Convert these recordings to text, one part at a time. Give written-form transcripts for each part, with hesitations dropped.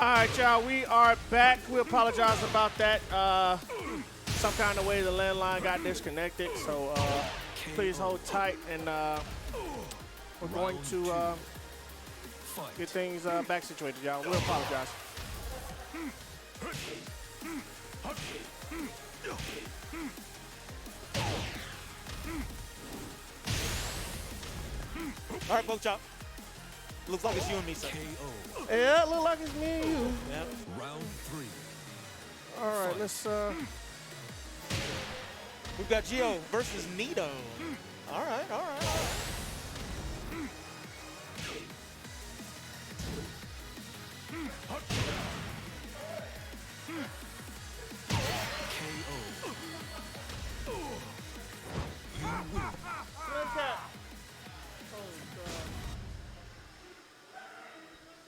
right, y'all, we are back. We apologize about that. Some kind of way the landline got disconnected, so please hold tight, and we're going to get things back situated, y'all. We apologize. All right, Poke Chop. Looks like it's you and me, sir. Yeah, it looks like it's me and you. Yep. Round 3. All right, let's. We've got Gio versus Nito. All right, all right.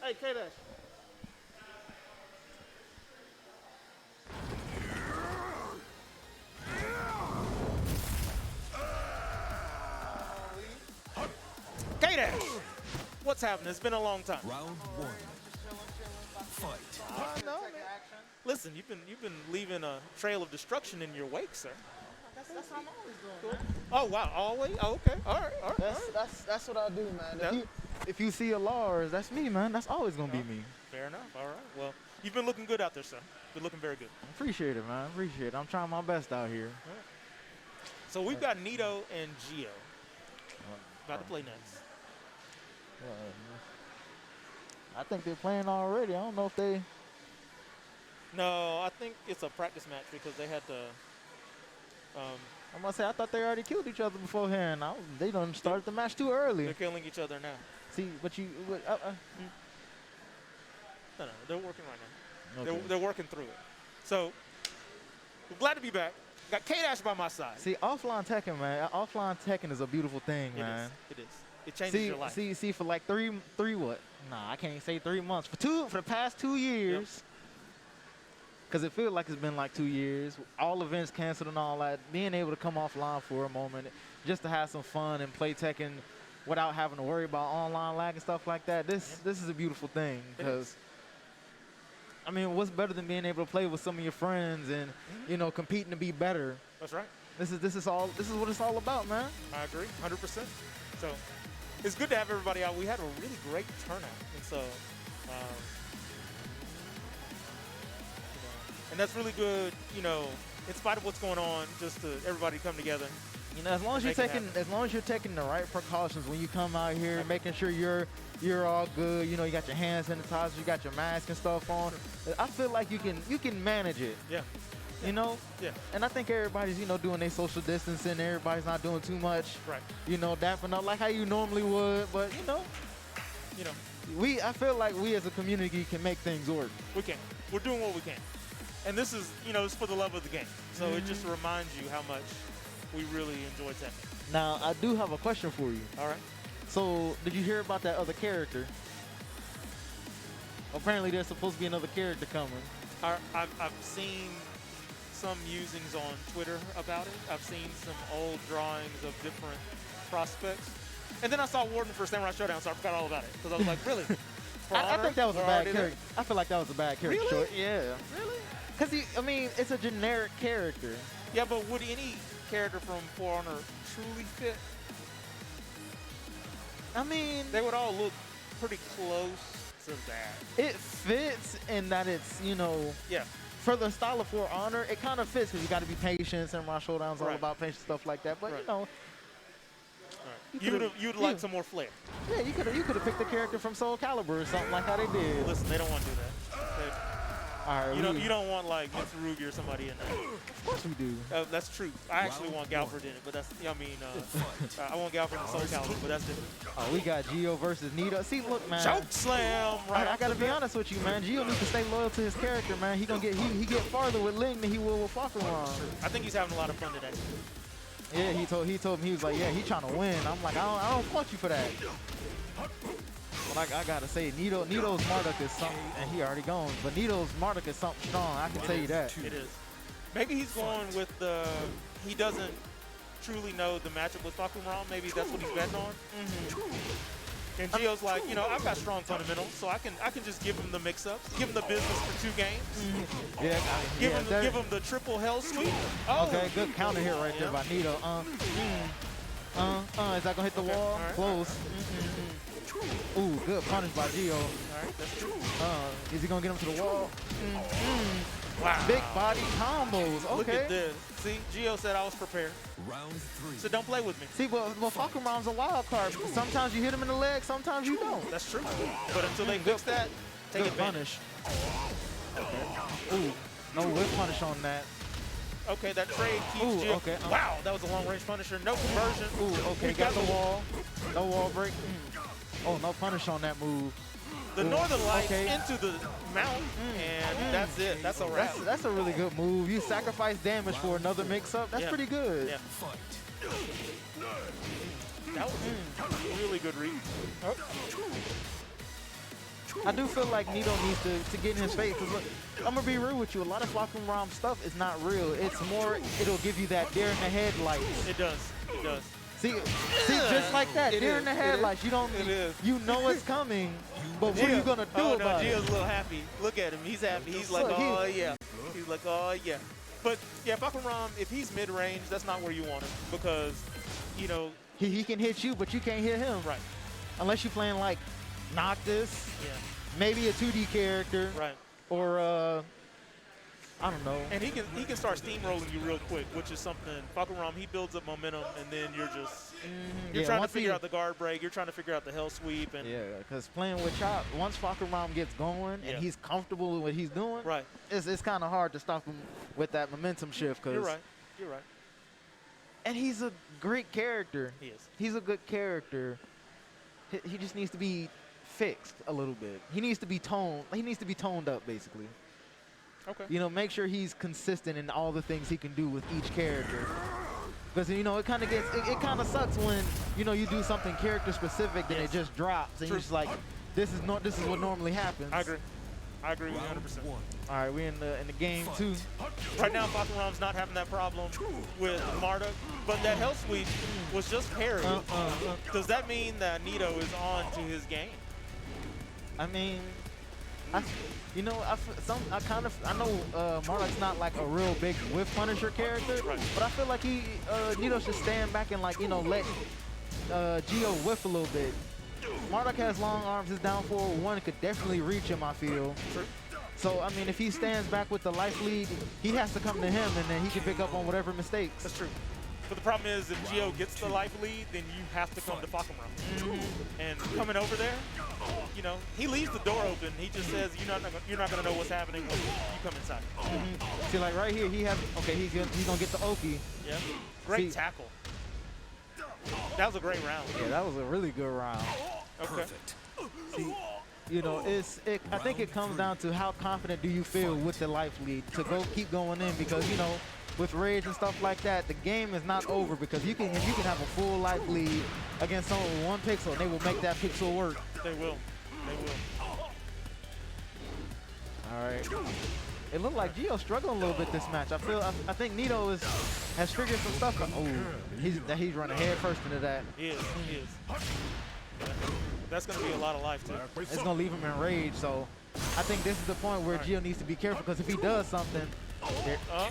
Hey, K-Dash. K-Dash, what's happening? It's been a long time. Round 1. Fight. No, listen, you've been leaving a trail of destruction in your wake, sir. That's how I'm always doing, man. Oh wow, always? Oh, okay, all right, all right. That's what I do, man. Yeah. If you see a Lars, that's me, man. That's always gonna be me. Fair enough. All right. Well, you've been looking good out there, sir. Been looking very good. Appreciate it, man. Appreciate it. I'm trying my best out here. So we've got Nito and Gio about to play next. I think they're playing already. I don't know if they. No, I think it's a practice match because they had to. I must say, I thought they already killed each other beforehand. They done started the match too early. They're killing each other now. See, but you. No, they're working right now. Okay. They're working through it. So we're glad to be back. Got K-Dash by my side. See, offline Tekken, man. Offline Tekken is a beautiful thing, man. It is. It changes your life. See, for like three what? Nah, I can't say 3 months. For the past 2 years. Because it feels like it's been like 2 years. All events canceled and all that. Being able to come offline for a moment just to have some fun and play Tekken without having to worry about online lag and stuff like that. This is a beautiful thing. Because, I mean, what's better than being able to play with some of your friends and, you know, competing to be better? That's right. This is what it's all about, man. I agree, 100%. So it's good to have everybody out. We had a really great turnout. And so, and that's really good, you know, in spite of what's going on, just to everybody come together. You know, as long as you're taking the right precautions when you come out here, making sure you're all good. You know, you got your hand sanitizer, you got your mask and stuff on. I feel like you can manage it. Yeah. You know? Yeah. And I think everybody's, you know, doing their social distancing. Everybody's not doing too much. Right. You know, dapping up like how you normally would. But, you know, I feel like we as a community can make things work. We can. We're doing what we can. And this is, you know, it's for the love of the game. So it just reminds you how much we really enjoy Tekken. Now, I do have a question for you. All right. So, did you hear about that other character? Apparently, there's supposed to be another character coming. I've seen some musings on Twitter about it. I've seen some old drawings of different prospects. And then I saw Warden for Samurai Showdown, so I forgot all about it. Because I was like, really? I think that was a bad character. I feel like that was a bad character. Really? Yeah. Really? Because, I mean, it's a generic character. Yeah, but would any character from For Honor truly fit? I mean, they would all look pretty close to that. It fits in that it's, you know, yeah. For the style of For Honor, it kind of fits because you got to be patient. Samurai Showdown's all about patience, stuff like that. But, you know. You'd like some more flair. Yeah, you could have picked a character from Soul Calibur or something like how they did. Listen, they don't want to do that. All right, you don't want like Mitsurugi or somebody in there. Of course we do. That's true. I actually want Galford in it, but that's I want Galford in Soul Calibur, but that's different. Oh, we got Gio versus Nito. See, look, man. Choke slam. Right. I gotta be honest with you, man. Gio needs to stay loyal to his character, man. He get farther with Ling than he will with Fakuran. I think he's having a lot of fun today. Yeah, he told me, he was like, yeah, he's trying to win. I'm like, I don't fault you for that. But I gotta say, Nito's Marduk is something, and he already gone. But Nito's Marduk is something strong. I can tell you that. It is. Maybe he's going with he doesn't truly know the matchup with Fakuran. Maybe that's what he's betting on. And Gio's like, you know, I've got strong fundamentals, so I can just give him the mix-ups, give him the business for 2 games. Yeah, Give him the triple hell sweep. Oh. Okay, good counter hit right there by Nito. Is that gonna hit the wall? Right. Close. Ooh, good punish by Gio. All right, that's true. Is he gonna get him to the wall? Wow. Big body combos. Okay. Look at this. See, Gio said I was prepared. Round 3. So don't play with me. See, but Falconrom's a wild card. Sometimes you hit him in the leg, sometimes you don't. That's true. But until they fix that, take Good advantage. punish. Ooh, no whip punish on that. Okay, that trade keeps Ooh, Gio. okay. Wow, that was a long-range punisher. No conversion. Ooh, okay, We got the wall. No wall break. Oh, no punish on that move. The Northern Lights okay. into the mount, and that's it. That's a wrap. That's a really good move. You sacrifice damage for another mix-up. That's Yeah. pretty good. Yeah. Fight. That was a really good read. I do feel like Nito needs to get in his face. Cause look, I'm gonna be real with you. A lot of Falconrom stuff is not real. It's more, it'll give you that deer in the headlights. It does. It does. See, just like that, It deer is, in the it is, headlights. You don't, it is. you know it's coming, but what are you gonna do Oh, about no, it? Gio's a little happy. Look at him. He's happy. He's like, Look, oh, yeah. He's like, oh, yeah. But, yeah, Falconrom, if he's mid-range, that's not where you want him because, you know. He can hit you, but you can't hit him. Right. Unless you're playing like Noctis, Yeah. maybe a 2D character, Right. or I don't know. And he can start steamrolling you real quick, which is something. Falconrom, he builds up momentum, and then you're just you're Yeah, trying to once figure out the guard break. You're trying to figure out the hell sweep, and Yeah, because playing with Chop, once Falconrom gets going Yeah. and he's comfortable with what he's doing, right. it's kind of hard to stop him with that momentum shift. You're right. You're right. And he's a great character. He is. He's a good character. He just needs to be fixed a little bit. He needs to be toned. He needs to be toned up, basically. Okay. You know, make sure he's consistent in all the things he can do with each character. Because, you know, it kind of gets, it kind of sucks when, you know, you do something character specific, then Yes. it just drops. And True. you're just like, this is what normally happens. I agree. I agree with you Round 100%. 1. All right, we're in the game 2. Right now, Falconrom's not having that problem with Marduk, but that hell sweep was just parry. Does that mean that Nito is on to his game? I mean, I know Marduk's not like a real big whiff punisher character, Right. but I feel like Nito should stand back and like, you know, let Gio whiff a little bit. Marduk has long arms. His down forward one could definitely reach him, I feel. True. So, I mean, if he stands back with the life lead, he has to come to him, and then he can pick up on whatever mistakes. That's true. But the problem is, if Gio gets the life lead, then you have to come to Falconrom. And coming over there, you know, he leaves the door open. He just says, you're not going to know what's happening when you come inside. See, like right here, he's gonna get the Oki. Yeah. Great See- tackle. That was a great round. Yeah, that was a really good round. Okay. Perfect. You know, I think it comes down to how confident do you feel with the life lead to keep going in, because, you know, with rage and stuff like that, the game is not over, because you can have a full life lead against someone with 1 pixel, and they will make that pixel work. They will. They will. All right. It looked like Gio's struggling a little bit this match. I think Nito has figured some stuff out. Oh, he's running head first into that. He is. He is. Yeah. That's going to be a lot of life, too. It's gonna leave him in rage. So I think this is the point where Gio needs to be careful, because if he does something, KO.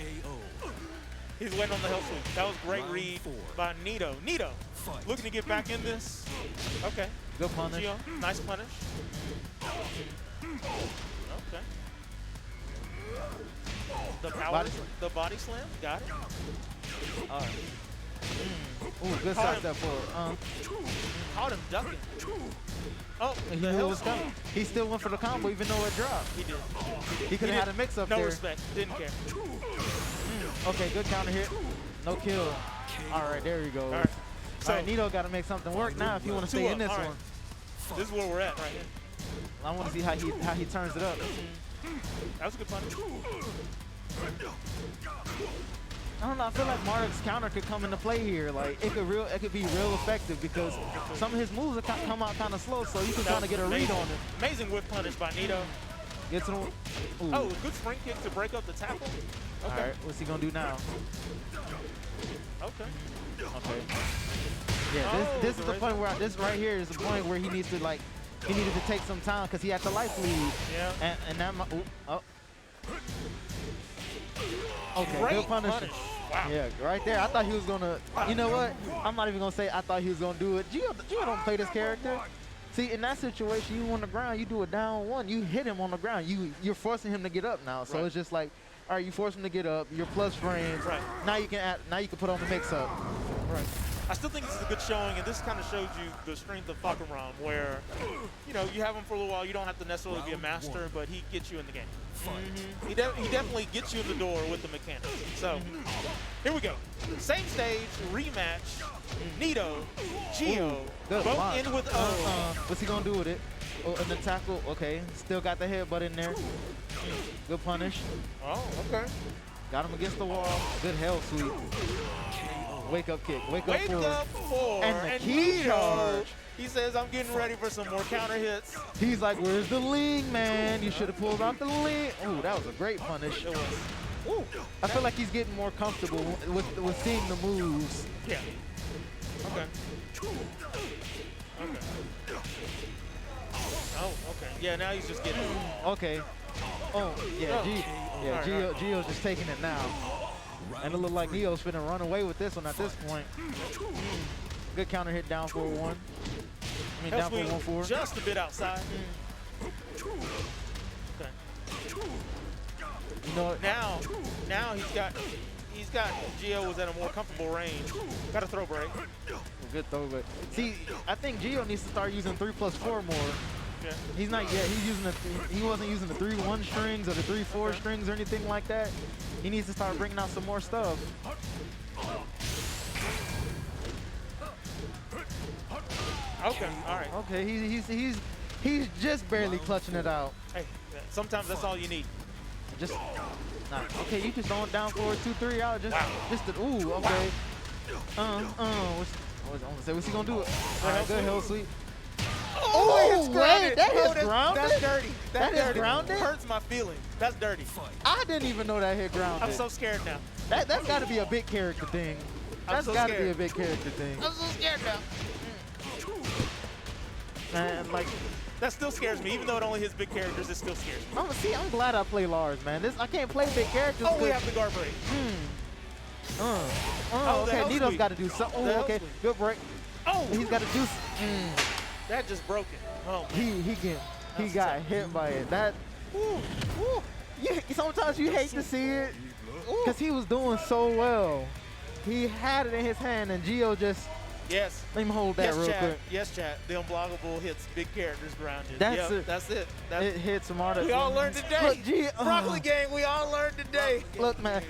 He's waiting on the hell sweep. That was a great Round read 4. by Nito. Nito Fight. looking to get back in this. Okay. good punish. Gio, nice punish. Okay. The body slam, got it. All right. Ooh, good Caught side him. step forward. Caught him ducking. Oh, He the knew it hell was coming. He still went for the combo even though it dropped. He did. He could have had a mix up No there. respect. Didn't care. Okay, good counter hit. No kill. All right, there you go. All right. So All right, Nito got to make something work now if you want to stay in this all right. one. This is where we're at right here. I want to see how he turns it up. That was a good punish. I don't know. I feel like Marduk's counter could come into play here. Like it could be real effective, because some of his moves come out kind of slow, so you can kind of get a read on it. Amazing whip punish by Nito. Get to the. Ooh. Oh, good spring kick to break up the tackle. All Okay. right, what's he gonna do now? Okay. Okay. Yeah, Oh, this is the raise point up. where this right here is the point where he needs to like he needed to take some time because he had the life lead. Yeah. And that okay, Great good punish. Wow. Yeah, right there. I thought he was gonna. You know what? I'm not even gonna say I thought he was gonna do it. Gio don't play this character. See, in that situation, you on the ground, you do a down one, you hit him on the ground. You're forcing him to get up now. So Right. it's just like, all right, you force him to get up. You're plus frames. Right. Now you can add. Now you can put on the mix up. Right. I still think this is a good showing, and this kind of shows you the strength of Fakamram, where, you know, you have him for a little while. You don't have to necessarily be a master, but he gets you in the game. He definitely gets you in the door with the mechanics. So, here we go. Same stage, rematch. Nito, Gio, Good both block. in with O. What's he gonna do with it? Oh, and the tackle. Okay, still got the headbutt in there. Good punish. Oh, okay. Got him against the wall. Good hell sweep. Wake up kick. Wake Wake up up forward. four. And the key Nito, charge. he says, I'm getting ready for some more counter hits. He's like, where's the lean, man? You should have pulled out the lean. Ooh, that was a great punish. It was. Ooh, I feel like he's getting more comfortable with seeing the moves. Yeah. Okay. Okay. Oh, okay. Yeah, now he's just getting. Okay. Oh, yeah, Oh. Alright, Gio's just taking it now. And it looked like Neo's finna run away with this one at this point. Good counter hit down 4-1. I mean, down Helps 4-1-4. me just a bit outside. Okay. You know what? Now he's got Gio was at a more comfortable range. Got a throw break. Good throw, but see, I think Gio needs to start using 3+4 more. Yeah. He's not yet. He's using he wasn't using the 3-1 strings or the 3-4 strings or anything like that. He needs to start bringing out some more stuff. Okay. All right. Okay, he's just barely clutching it out. Hey, sometimes that's all you need. Just nah. Okay, you just throwing down forward 2-3 out. Just the ooh. Okay. What's he gonna do? All right, good hell sweep. Oh, wait, that is that's grounded? dirty. That is dirty. grounded? Hurts my feelings. That's dirty. I didn't even know that hit grounded. I'm so scared now. That's got to be a big character thing. I'm That's so got to be scared. a big character thing. I'm so scared now. Man, like, That still scares me, even though it only hits big characters. It still scares me. I'm glad I play Lars, man. I can't play big characters. Oh, we 'cause- have the guard break. Oh, the okay, hell Nito's sweep. got to do something. The Oh, hell okay, sweep. good break. Oh, He's got to do. that just broke it. Oh, He got hit by it. That. Sometimes you hate to see it, because he was doing so well. He had it in his hand, and Gio just yes. let him hold that Yes, real chat. quick. Yes, chat. The unblockable hits big characters grounded. That's Yep, it. That's it. It hits some artists. We all learned today. Look, Broccoli gang, we all learned today. Look, man.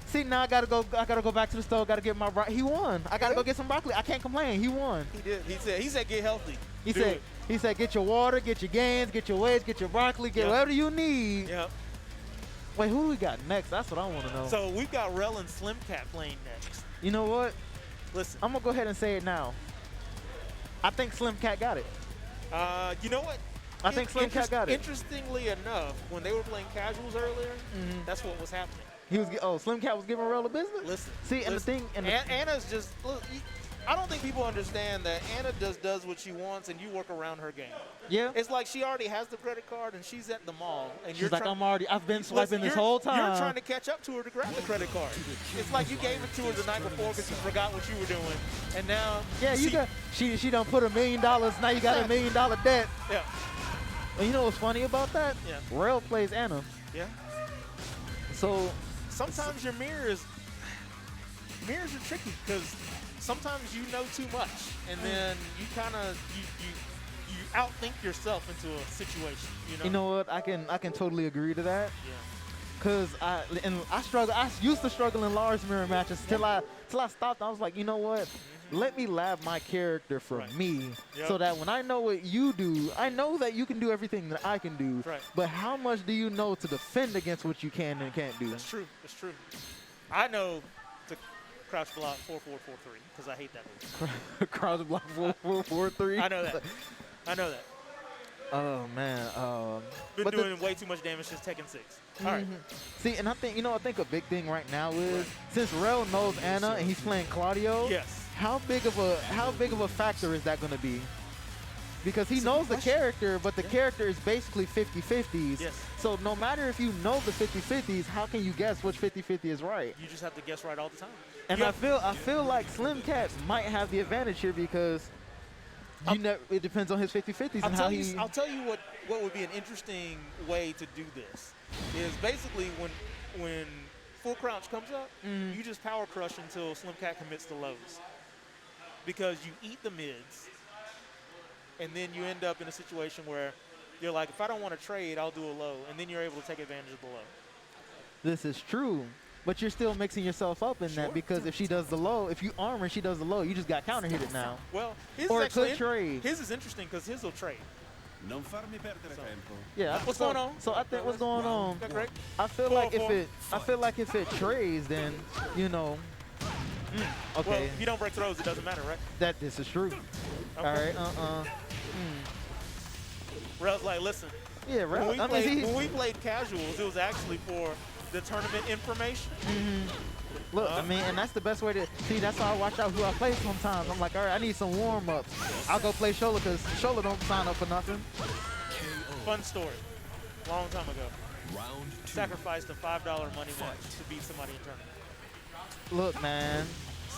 See, now I gotta go back to the store. Gotta get my broccoli. He won. I gotta go get some broccoli. I can't complain. He won. He did. He said get healthy. He Do said it. he said get your water, get your gains, get your weights, get your broccoli, get Yep. whatever you need. Yep. Wait, who do we got next? That's what I want to know. So we've got Rel and Slim Cat playing next. You know what? Listen. I'm gonna go ahead and say it now. I think Slim Cat got it. You know what? I think Slim Cat got it. Interestingly enough, when they were playing casuals earlier, that's what was happening. Slim Cat was giving Rel a business. Listen. See, and listen. the thing, and Anna's just look. I don't think people understand that Anna does what she wants, and you work around her game. yeah, It's like she already has the credit card, and she's at the mall, and she's like, I've been swiping this you're- whole time. You're trying to catch up to her to grab the credit card. It's like you gave it to her the night before because you forgot what you were doing, and now Yeah, she done put $1 million. Now you got $1 million debt. yeah, And you know what's funny about that? Yeah. Rel plays Anna. yeah. So Sometimes your mirrors are tricky because sometimes you know too much, and then you kind of you outthink yourself into a situation. you know what? I can totally agree to that. Yeah. Cause I struggle. I used to struggle in Lars mirror matches till I stopped. I was like, you know what? Let me lab my character for Right. me, Yep. so that when I know what you do, I know that you can do everything that I can do. Right. But how much do you know to defend against what you can and can't do? That's true. That's true. I know to crouch block 4-4-4-3 because I hate that move. Cross block 4-4-4-3. I know that. I know that. Oh man. Been but doing way too much damage since Tekken 6. All right. See, and I think a big thing right now is since Rel knows Anna and he's playing Claudio. Yes. how big of a factor is that going to be? Because he That's a knows good the question. character, but the character is basically 50-50s. Yes. So no matter if you know the 50-50s, how can you guess which 50-50 is right? You just have to guess right all the time. And Yeah. I feel like Slim Cat might have the advantage here because it depends on his 50-50s and how he. I'll tell you what would be an interesting way to do this is basically when full crouch comes up, you just power crush until Slim Cat commits the lows. Because you eat the mids, and then you end up in a situation where you're like, if I don't want to trade, I'll do a low, and then you're able to take advantage of the low. This is true. But you're still mixing yourself up in that because if she does the low, if you armor and she does the low, you just got counter hit it now. Well, his Or is it could actually trade. his is interesting because his will trade. Non farmi perdere tempo. Yeah. What's going on? So I think what's going on. Is that great? I feel like if it trades, then okay. Well, if you don't break throws, it doesn't matter, right? This is true. All right. Rel's like, listen. Yeah, When right. when we played casuals, it was actually for the tournament information. Look, and that's the best way to see. That's how I watch out who I play sometimes. I'm like, all right, I need some warm ups. I'll go play Shola because Shola don't sign up for nothing. Fun story. Long time ago. Round 2. Sacrificed a $5 money match to beat somebody in tournament. Look, man.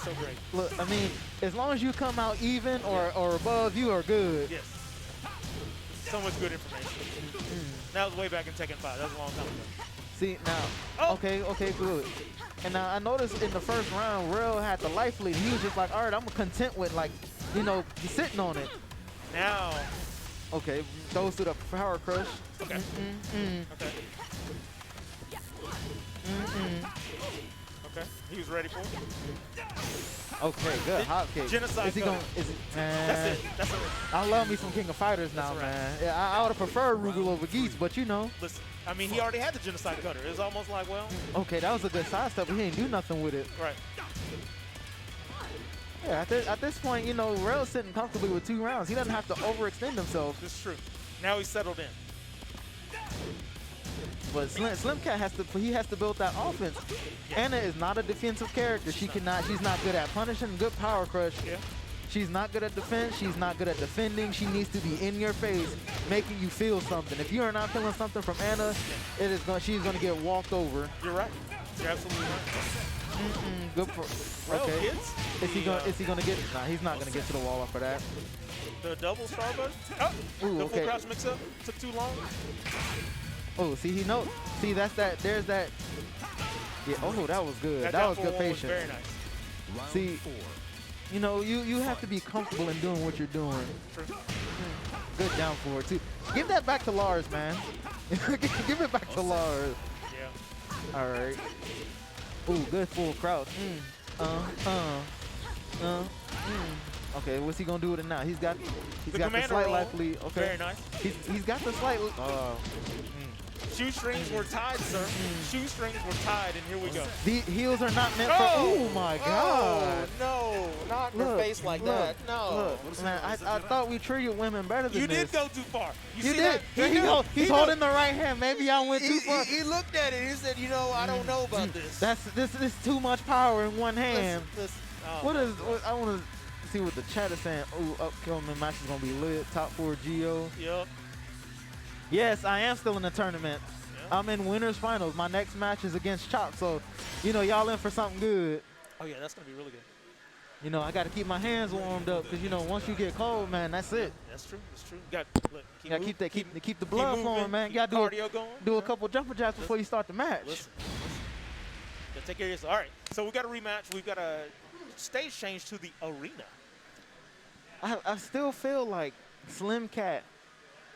So great. Look, as long as you come out even or above, you are good. Yes. So much good information. That was way back in Tekken 5. That was a long time ago. See, now, Oh. okay, good. And now I noticed in the first round, Real had the life lead. He was just like, all right, I'm content with, sitting on it. Now. Okay, goes to the power crush. Okay. Okay. Okay. He was ready for it. Okay, good. Hot kick. Genocide Is he cutter. going? Man, That's it. That's it. I love me some King of Fighters now, That's right. man. Yeah, I would have preferred Rugal over Geese, but Listen, I mean, he already had the genocide cutter. It was almost like, well, Okay, that was a good side step, but he didn't do nothing with it. right. Yeah, at this point, Real's sitting comfortably with 2 rounds. He doesn't have to overextend himself. This is true. Now he's settled in. But Slim Cat has to build that offense. Anna is not a defensive character. She's not good at punishing. Good power crush. Yeah. She's not good at defense. She's not good at defending. She needs to be in your face, making you feel something. If you are not feeling something from Anna, she's gonna get walked over. You're right. You're absolutely right. Good for. Well, Okay. kids, Is he gonna get? Nah, he's not gonna get to the wall off of that. the double starburst? Oh, Ooh, the full okay. crouch mix-up took too long. Oh, see, he knows. See, that's that. There's that. Yeah. Oh, that was good. That was good was patience. very nice. Round See, 4. You have to be comfortable in doing what you're doing. True. Good down forward too. Give that back to Lars, man. Give it back to Lars. Yeah. All right. Ooh, good full crouch. Okay, what's he gonna do with it now? He's got the commander slight roll. life lead. Okay. Very nice. He's got the slight. Shoestrings were tied, sir. Shoestrings were tied, and here we go. The heels are not meant for. Oh my God. Oh, no, not in her face like that. No. Look, man, I thought we treated women better than You this. did go too far. You see did. that? He's holding the right hand. Maybe I went too far. He looked at it. He said, I don't know about this. This is too much power in one hand. Listen, I want to see what the chat is saying. Ooh, upcoming match is gonna be lit. Top 4 Geo. Yep. Yes, I am still in the tournament. Yeah. I'm in winners finals. My next match is against Chop, so y'all in for something good. Oh yeah, that's gonna be really good. I got to keep my hands warmed up because once you get cold, man, that's it. That's true. That's true. Got Gotta keep the blood flowing, man. You gotta cardio going. do a couple jumper jacks before you start the match. Listen. Gotta take care of yourself. All right. So we got a rematch. We've got a stage change to the arena. I still feel like Slim Cat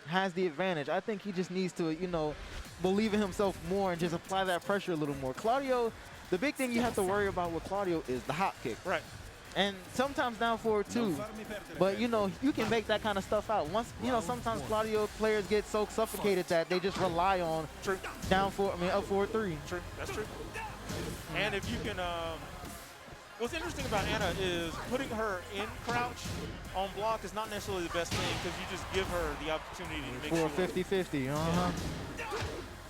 has the advantage. I think he just needs to, believe in himself more and just apply that pressure a little more. Claudio, the big thing you have to worry about with Claudio is the hop kick. Right. And sometimes down forward too. But you can make that kind of stuff out. Once sometimes Claudio players get so suffocated that they just rely on True. up forward 3. True. That's true. And if you can, what's interesting about Anna is putting her in crouch on block is not necessarily the best thing because you just give her the opportunity to make For sure. 50-50. Uh-huh.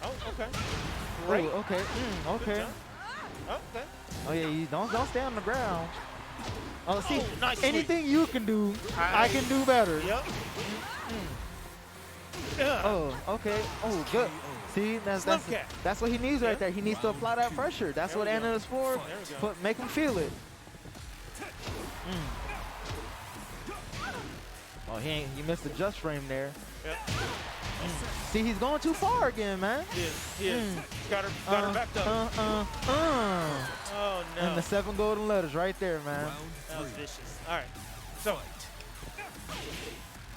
Oh, okay. Ooh, Great. okay. Good Okay. job. Oh, okay. Oh yeah, you don't stay on the ground. Oh, see, nice anything you can do, I can do better. Yep. Yeah. Oh, okay. Oh, good. See, Slim cat. that's what he needs right there. He needs to apply that pressure. That's There what we go. Anna is for. There we go. Make him feel it. Oh, he missed the just frame there. Yep. See, he's going too far again, man. He is. Got her backed up. Oh, no. And the 7 golden letters right there, man. Round That was 3. vicious. All right. So,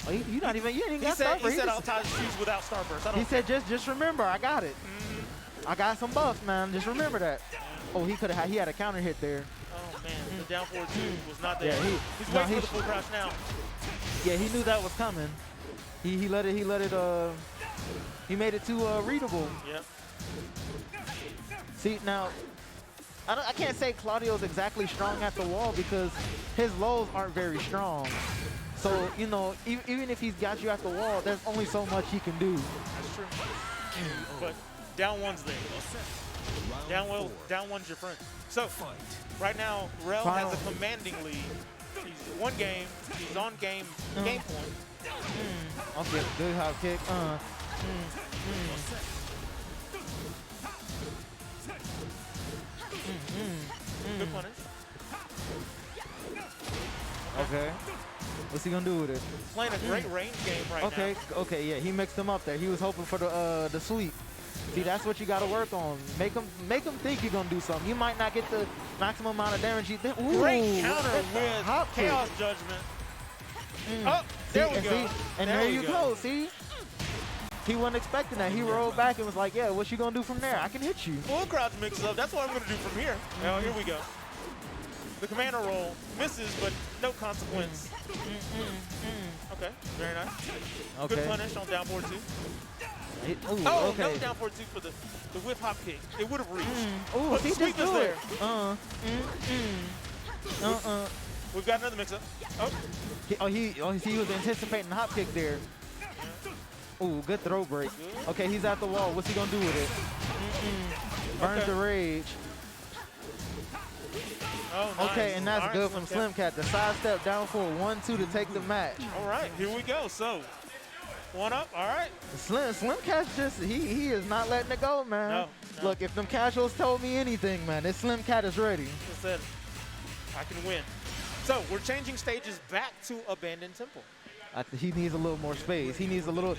Oh, you ain't even he got said, Starburst. I'll tie the shoes without Starburst. I He don't said, just remember, I got it. I got some buffs, man. Just remember that. Oh, he had a counter hit there. Oh, man. The down forward 2 was not there. Yeah, He's waiting for the full crouch now. Yeah, he knew that was coming. He made it too readable. Yep. See, now, I can't say Claudio's exactly strong at the wall because his lows aren't very strong. So, you know, even if he's got you at the wall, there's only so much he can do. That's true. But down one's there. Down one's your friend. So, right now, Rel has a commanding lead. He's one game. He's on game point. Okay, good hop kick. Good punish. Okay. What's he gonna do with it? Playing a great range game right now. Okay, yeah, he mixed him up there. He was hoping for the sweep. See, that's what you gotta work on. Make him think you're gonna do something. You might not get the maximum amount of damage. Great counter with hop kick. Chaos Judgment. Oh, there we go. And there you go. See? He wasn't expecting that. He rolled back and was like, yeah, what you gonna do from there? I can hit you. Full crouch mixes up. That's what I'm gonna do from here. Now, here we go. The commander roll misses, but no consequence. Okay, very nice. Okay. Good punish on down forward 2. Okay. No down forward 2 for the whip hop kick. It would have reached. Oh, But see, sweep just is do there. it. We've got another mix-up. Oh, He was anticipating the hop kick there. Ooh, good throw break. Okay, he's at the wall. What's he gonna do with it? Burns the rage. oh nice. Okay, and that's All right, good from Slim Slim Cat. The side step down for a 1-2 to take the match. All right, here we go. So, one up. All right. Slim Cat's just, he is not letting it go, man. No. Look, if them casuals told me anything, man, this Slim Cat is ready. Like I said, I can win. So, we're changing stages back to Abandoned Temple. He needs a little more space. He needs a little.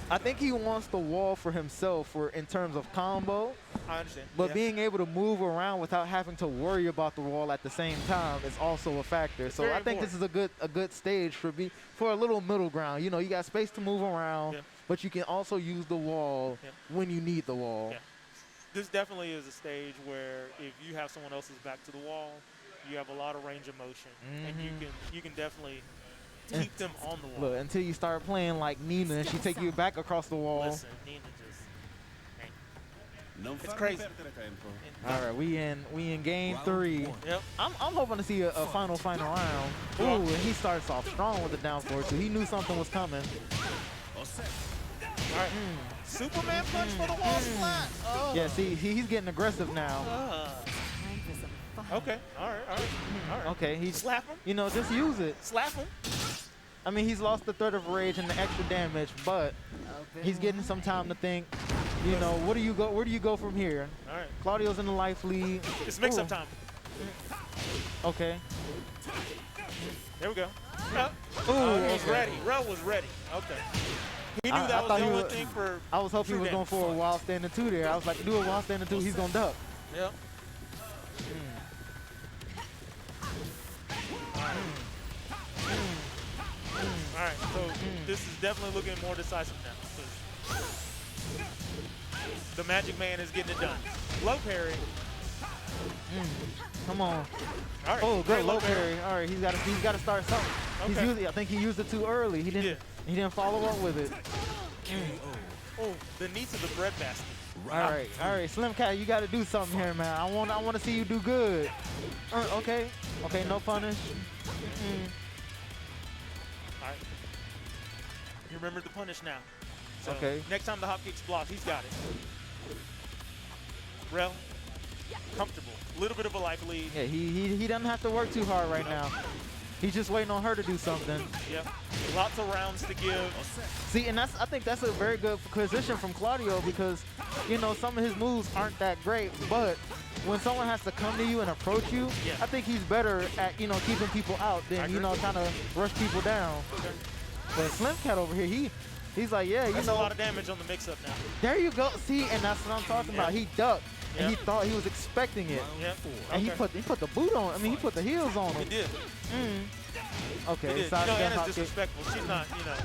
I think he wants the wall for himself in terms of combo, I understand. but Yeah. being able to move around without having to worry about the wall at the same time is also a factor. So very I think this is a good stage for a little middle ground. You know, you got space to move around, Yeah. but you can also use the wall when you need the wall. Yeah. This definitely is a stage where if you have someone else's back to the wall, you have a lot of range of motion, and you can definitely keep them on the wall. Look, until you start playing like Nina and she take you back across the wall. Listen, Nina just, Non farmi crazy. perdere tempo. All right, we in game Round 3. 1. yep. I'm hoping to see a final round. Ooh, and he starts off strong with the down forward too. He knew something was coming. All right. Superman punch for the wall splat. Oh. Yeah, see, he's getting aggressive now. Okay. All right. Okay, he's, Slap him. you know, just use it. Slap him. I mean, he's lost the third of rage and the extra damage, but he's getting some time to think. You know, where do you go from here? All right. Claudio's in the life lead. It's mix-up Ooh. time. Okay. There we go. Ooh, He was okay. ready. Rel was ready. Okay. He knew I that was thought the he only was- thing for. I was hoping he true was going damage. for a wild standing 2 there. I was like, do a wild standing 2, he's going to duck. Yep. All right, so this is definitely looking more decisive now. 'Cause the Magic Man is getting it done. Low parry. Come on. All right. Oh, great good low parry. All right, he's got to start something. Okay. I think he used it too early. He didn't follow up with it. Oh, the knee to the bread basket. All right, Slim Cat, you got to do something here, man. I want to see you do good. Okay, no punish. All right. You remember the punish now. So Okay. next time the hop kick's blocked, he's got it. Rel, comfortable. A little bit of a life lead. Yeah, he doesn't have to work too hard right now. He's just waiting on her to do something. Yep. Lots of rounds to give. See, and I think that's a very good position from Claudio because, you know, some of his moves aren't that great, but when someone has to come to you and approach you, Yeah. I think he's better at, you know, keeping people out than, you know, kind of rush people down. But Slim Cat over here, he's like, yeah, you That's know. a lot of damage on the mix-up now. There you go. See, and that's what I'm talking about. He ducked, and Yeah. he thought he was expecting it. Yep. And he put the boot on. I mean, he put the heels on He him. did. Okay, He did. side You know, step Anna's hop kick. disrespectful. She's not, you know.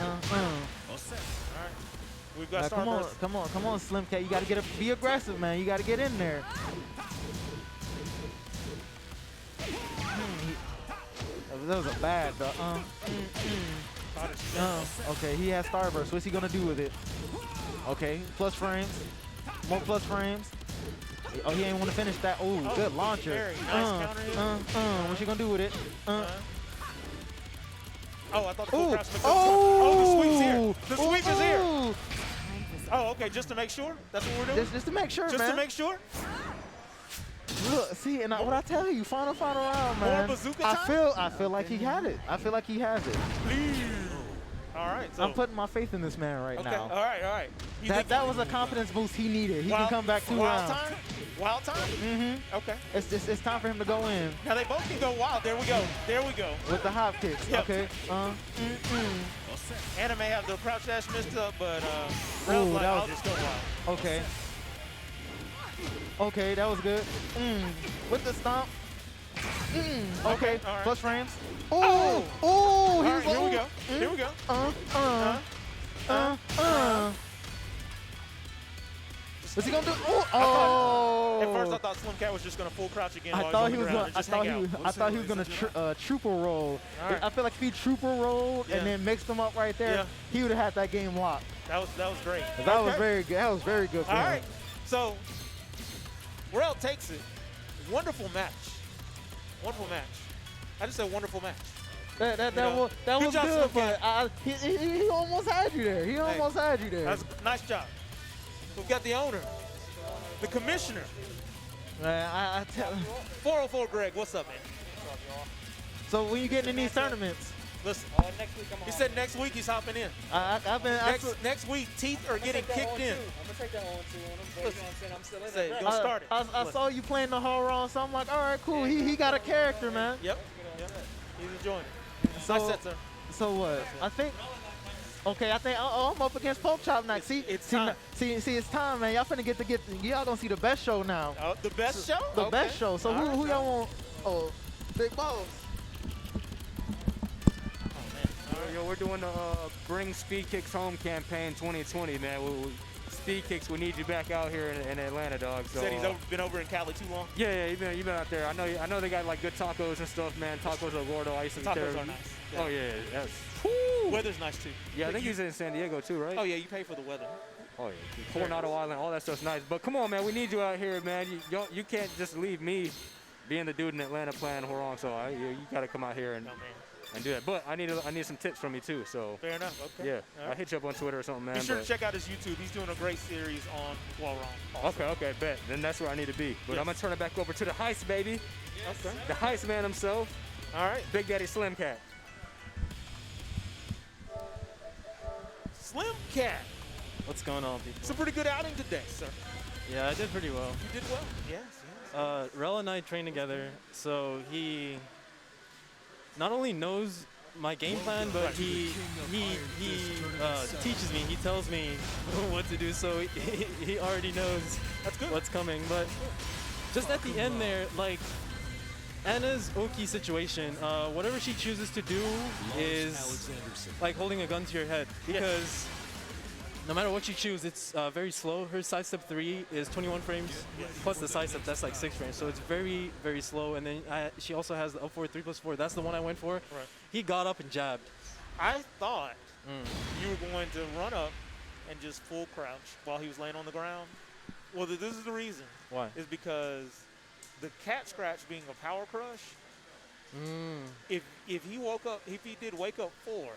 All right. We've got Now, Starburst. come on, Slim Cat. You got to be aggressive, man. You got to get in there. That was a bad. Okay, he has Starburst. What's he gonna do with it? Okay, plus frames, more plus frames. Oh, he ain't want to finish that. Oh, good launcher. Very nice counter hit. What's he gonna do with it? Oh, I thought the full Oh, crouch mix-up was coming. Oh, the sweep's here. The sweep is here. Ooh. Oh, okay, just to make sure? That's what we're doing? Just to make sure, Just man. to make sure? Look, see, and what I tell you, final round, man. bazooka I time? feel like he had it. I feel like he has it. All right. So, I'm putting my faith in this man right okay, now. all right. You think That was a confidence boost he needed. He can come back 2 wild rounds. time? Wild time? Mm-hmm. Okay. It's time for him to go in Now they both can go wild. There we go. There we go. with the hop kicks. Yep. Okay. Anna may have the crouch dash missed up, but Ooh, Rel's like, that was- I'll just go wild. Okay. Okay, that was good. With the stomp. Okay. Okay, all right. Plus frames. Oh! Oh! All right, He's here we go. Here we go. What's he gonna do? Oh! At first, I thought Slim Cat was just gonna full crouch again. I while thought he's he on was the gonna. ground and just hang out. I thought he was gonna trooper roll. All right. I feel like if he trooper rolled Yeah. and then mixed them up right there, Yeah. he would have had that game locked. That was great. That was Okay. very good. That was very good for All him. right. So, Rel takes it. Wonderful match. Wonderful match. I just said wonderful match. That know, was good job, good, Slim but he almost had you there. He almost had you there. That's nice job. We've got the owner, the commissioner, Man, I tell. 404 Greg. What's up, man? So when you getting in these tournaments, Listen, Next week I'm he said next week he's hopping in. I've been. Next week, teeth are getting kicked in. I'm gonna take that on too. You know what I'm saying? I'm still in Say, there. go start it. I saw you playing the whole round, so I'm like, all right, cool. He got a character, man. Yep. He's enjoying it. So, Nice set, sir. So what? I think. Okay, I think I'm up against Pork Chop next. See, it's time. See, it's time, man. Y'all finna get y'all gonna see the best show now. The best show? The Okay. best show. So All who right. y'all want? Oh, Big Boss. Yo, we're doing the Bring Speed Kicks Home campaign 2020, man. Speed Kicks, we need you back out here in Atlanta, dog. So, Said he's been over in Cali too long. Yeah, you've been out there. I know they got like good tacos and stuff, man. Tacos are Gordo. I used to be Tacos there. are nice. Oh yeah, that's. Weather's nice too. Yeah, I think he's in San Diego too, right? Oh yeah, you pay for the weather. Oh yeah. Coronado Island, all that stuff's nice. But come on, man, we need you out here, man. You can't just leave me being the dude in Atlanta playing wrong. So you got to come out here and do that. But I need some tips from you too. So Fair enough. Okay. yeah, All I'll right. hit you up on Twitter or something, man. Be sure but- to check out his YouTube. He's doing a great series on Wall Wrong. Okay, bet. Then that's where I need to be. But Yes. I'm gonna turn it back over to the Heist, baby. Okay. The Heist man himself, All right. Big Daddy Slim Cat. Slim Cat. What's going on, people? It's a pretty good outing today, sir. Yeah, I did pretty well. You did well. Yes. Rel and I train together, so he not only knows my game plan, but he teaches me. He tells me what to do, so he already knows That's good. what's coming. But just at the end there, like Anna's Oki situation, whatever she chooses to do is like holding a gun to your head, because no matter what you choose, it's very slow. Her side step 3 is 21 frames, plus the side step, that's like 6 frames. So it's very, very slow. And then she also has the up forward 3+4. That's the one I went for. Right. He got up and jabbed. I thought you were going to run up and just full crouch while he was laying on the ground. Well, this is the reason. Why? Is because the cat scratch being a power crush, if he woke up, if he did wake up 4,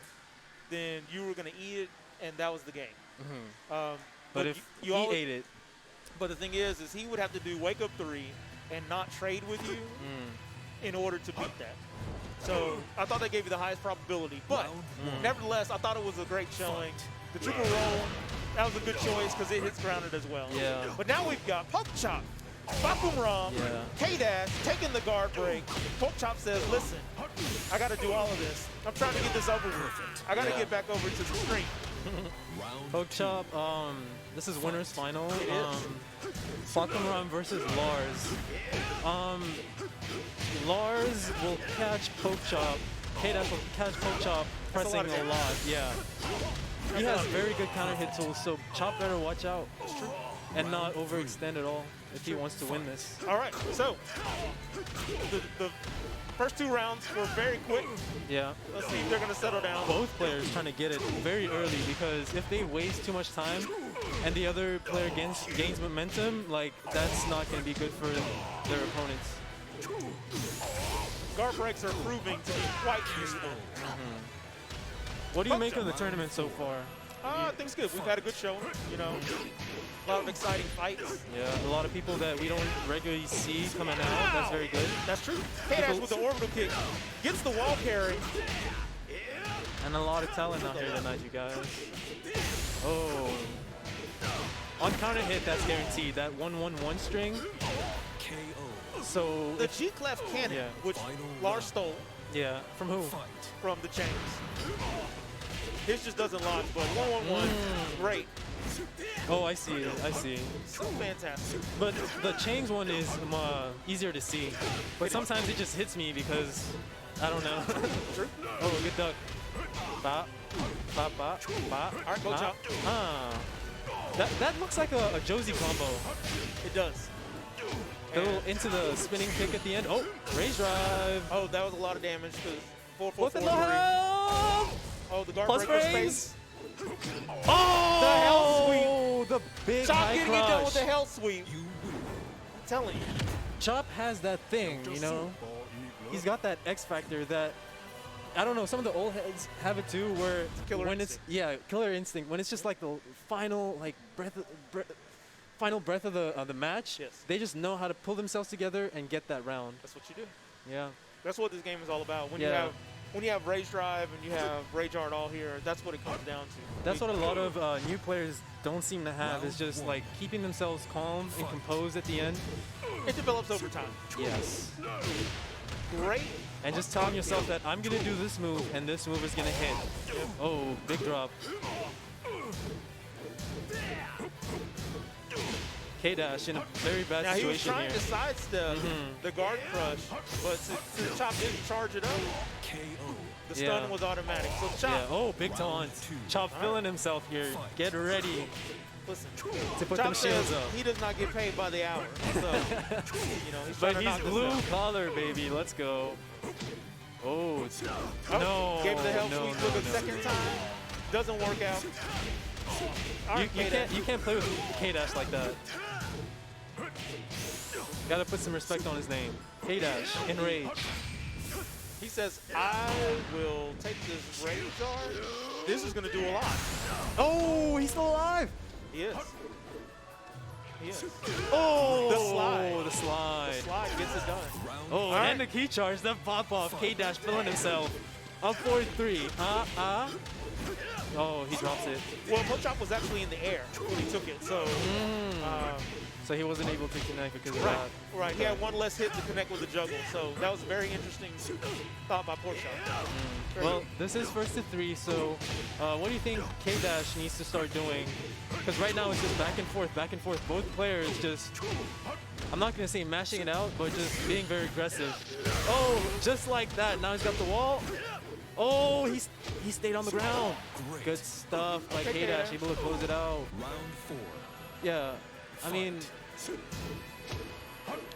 then you were going to eat it, and that was the game. But if you he always, ate it, But the thing is he would have to do wake up 3 and not trade with you in order to beat that. So I thought they gave you the highest probability. But nevertheless, I thought it was a great showing. The triple roll, that was a good choice because it hits grounded as well. Yeah. But now we've got Poke Chop, Bakum Ram, K-Dash taking the guard break. Poke Chop says, listen, I got to do all of this. I'm trying to get this over with. I got to get back over to the stream. Poke Chop, this is winner's final. It is. Bakum versus Lars. Lars will catch Poke Chop. K-Dash will catch Poke Chop pressing a lot. Yeah. He has very good counter hit tools, so Chop better watch out and not overextend at all if he wants to win this. All right, so the first 2 rounds were very quick. Yeah. Let's see if they're going to settle down. Both players trying to get it very early because if they waste too much time and the other player gains momentum, like that's not going to be good for their opponents. Guard breaks are proving to be quite useful. What do you make of the tournament so far? I think it's good. We've had a good showing, you know. A lot of exciting fights. Yeah, a lot of people that we don't regularly see coming out. That's very good. That's true. K-Dash with the orbital kick gets the wall carry. And a lot of talent out here tonight, you guys. Oh. On counter hit, that's guaranteed. That 1-1-1 string. So The G-Clef cannon, which Lars stole. Yeah, from who? From the chains. His just doesn't launch, but 1-1-1, great. Oh, I see. I see. So fantastic. But the chains one is easier to see. But sometimes it just hits me because I don't know. True. Oh, good duck. Bop, bop, bop, bop. All right, go Chop. That looks like a Josie combo. It does. A little into the spinning kick at the end. Oh, raise drive. Oh, that was a lot of damage because 4-4-4-3. What the hell? Oh, the guard Plus breaker frames. space. Oh, the hell sweep. The big Chop high getting it done with crush. the hell sweep. I'm telling you. Chop has that thing, you know. He's got that X factor that I don't know. Some of the old heads have it too, where Killer when instinct. it's killer instinct. When it's just like the final final breath of the match, Yes. they just know how to pull themselves together and get that round. That's what you do. Yeah. That's what this game is all about. When Yeah. you have Rage Drive and you have Rage Art all here, that's what it comes down to. That's what a lot of new players don't seem to have. Is just like keeping themselves calm and composed at the end. It develops over time. Yes. Great. And just telling yourself that I'm gonna do this move and this move is gonna hit. Oh, big drop. K-Dash in a very bad Now he was situation trying here. to sidestep the guard crush, but since Chop didn't charge it up, the stun was automatic. So Chop, Yeah. Oh, big taunt. Chop feeling himself here. Get ready listen, to put Chop them shields says up. he does not get paid by the hour. So, you know, he's trying But to knock he's this blue down. collar, baby. Let's go. Oh, Oh, no. gave the hell no, sweep no, for the no. second time. Doesn't work out. All right, You can't play with K-Dash like that. Gotta put some respect on his name. K-Dash, Enrage. He says, I will take this Rage Art. This is going to do a lot. Oh, he's still alive. He is. He is. Oh, The slide. The slide. The slide gets it done. Oh, and the key charge, the pop off. K-Dash feeling himself. Up 4-3. Oh, he drops it. Well, Chop was actually in the air when he took it, so So he wasn't able to connect because of right, that. right. He had one less hit to connect with the juggle, so that was a very interesting thought by Chop. Well, this is first to 3, so what do you think K-Dash needs to start doing? Because right now it's just back and forth, back and forth. Both players just, I'm not going to say mashing it out, but just being very aggressive. Oh, just like that. Now he's got the wall. Oh, he stayed on the ground. Good stuff by K-Dash, able to close it out. Yeah, I mean,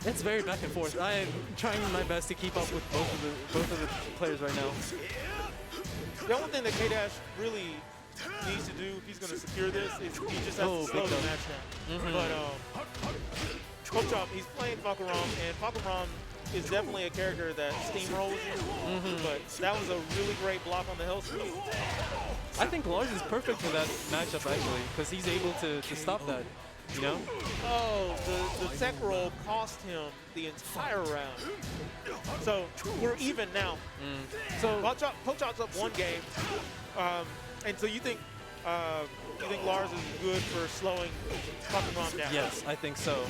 it's very back and forth. I am trying my best to keep up with both of the players right now. The only thing that K-Dash really needs to do if he's going to secure this is he just has to slow the match down. But Chop, he's playing Fakaram, and Fakaram is definitely a character that steamrolls you. But that was a really great block on the hell sweep. I think Lars is perfect for that matchup actually, because he's able to stop that. you know? Oh, the tech roll cost him the entire round. So we're even now. So Pochop's up 1 game. And so you think Lars is good for slowing fucking Rom down? yes, I think so.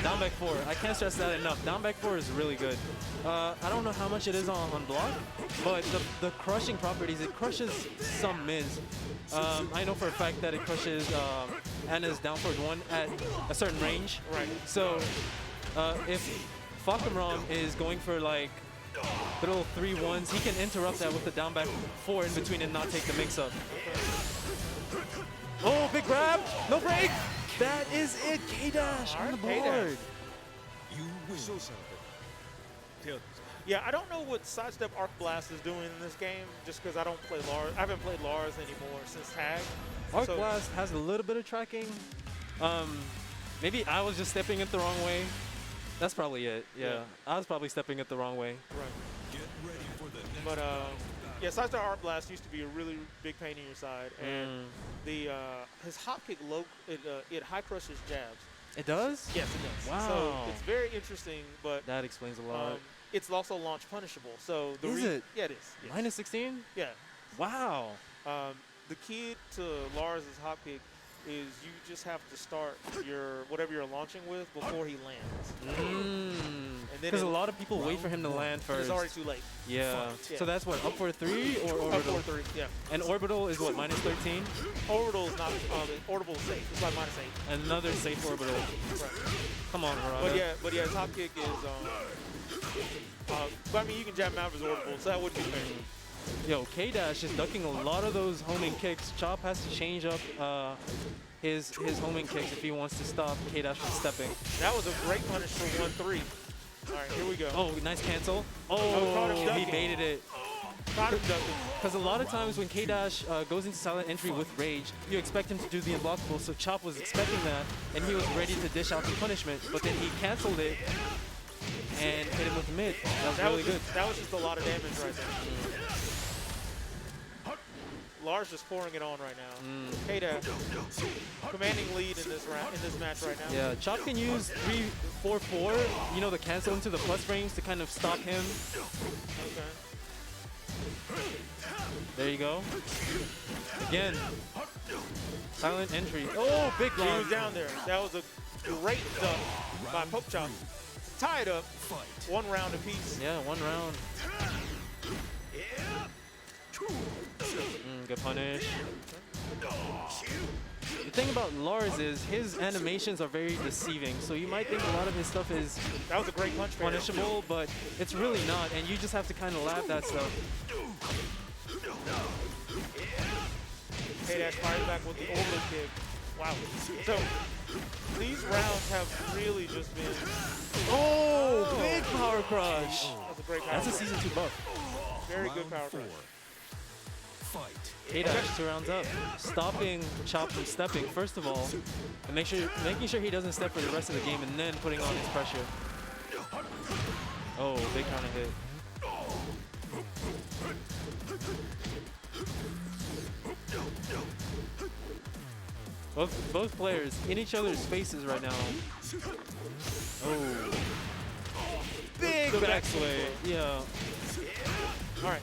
Down back 4, I can't stress that enough. Down back 4 is really good. I don't know how much it is on block, but the crushing properties, it crushes some mids. I know for a fact that it crushes Anna's down forward 1 at a certain range. Right. So if Falcon is going for like little 3-1s, he can interrupt that with the down back 4 in between and not take the mix up. Oh, big grab, no break. That is it, K-Dash on the board. Yeah, I don't know what sidestep arc blast is doing in this game, just because I don't play Lars. I haven't played Lars anymore since tag. Arc blast has a little bit of tracking. Maybe I was just stepping it the wrong way. That's probably it. Yeah, I was probably stepping it the wrong way. Right. But yeah, sidestep arc blast used to be a really big pain in your side, and his hop kick it high crushes jabs. It does? Yes, it does. Wow. So it's very interesting, but that explains a lot. it's also launch punishable. So Is it? Yeah, it is. Yes. Minus 16? Yeah. Wow. The key to Lars's hop kick is you just have to start whatever you're launching with before he lands. Because a lot of people wait for him to land first. It's already too late. Yeah. So that's what, up for 3 or orbital? Up for 3, yeah. And orbital is what, minus 13? Orbital is not, orbital is safe. It's like minus 8. Another safe orbital. Right. Come on, Harada. But yeah, his hop kick is, but I mean, you can jab him out of his orbital, so that would be fair. Yo, K-Dash is ducking a lot of those homing kicks. Chop has to change up his homing kicks if he wants to stop K-Dash from stepping. That was a great punish for 1-3. All right, here we go. Oh, nice cancel. Oh, he baited it. Because a lot of times when K-Dash goes into silent entry with rage, you expect him to do the unblockable, so Chop was expecting that, and he was ready to dish out the punishment, but then he canceled it and hit him with the mid. That was really good. That was just a lot of damage right there. Lars just pouring it on right now. K-Dash commanding lead in this match right now. Yeah, Chop can use 3-4-4, you know, the cancel into the plus frames to kind of stop him. Okay. There you go. Again, silent entry. Oh, big He block. was down there. That was a great duck by Pochop. Tie it up. 1 round apiece. Yeah, 1 round. Good punish. The thing about Lars is his animations are very deceiving, so you might think a lot of his stuff is That was a great punch. punishable, but it's really not, and you just have to kind of laugh that stuff. K-Dash fires back with the orbital kick. Wow. So these rounds have really just been. Oh, big power crush. That's a great power That's a crush. Season 2 buff. Very good power crush. K-Dash 2 rounds up, stopping Chop from stepping first of all, and making sure he doesn't step for the rest of the game, and then putting on his pressure. Oh, big counter hit. Both players in each other's faces right now. Oh, big back sway. Yeah. All right.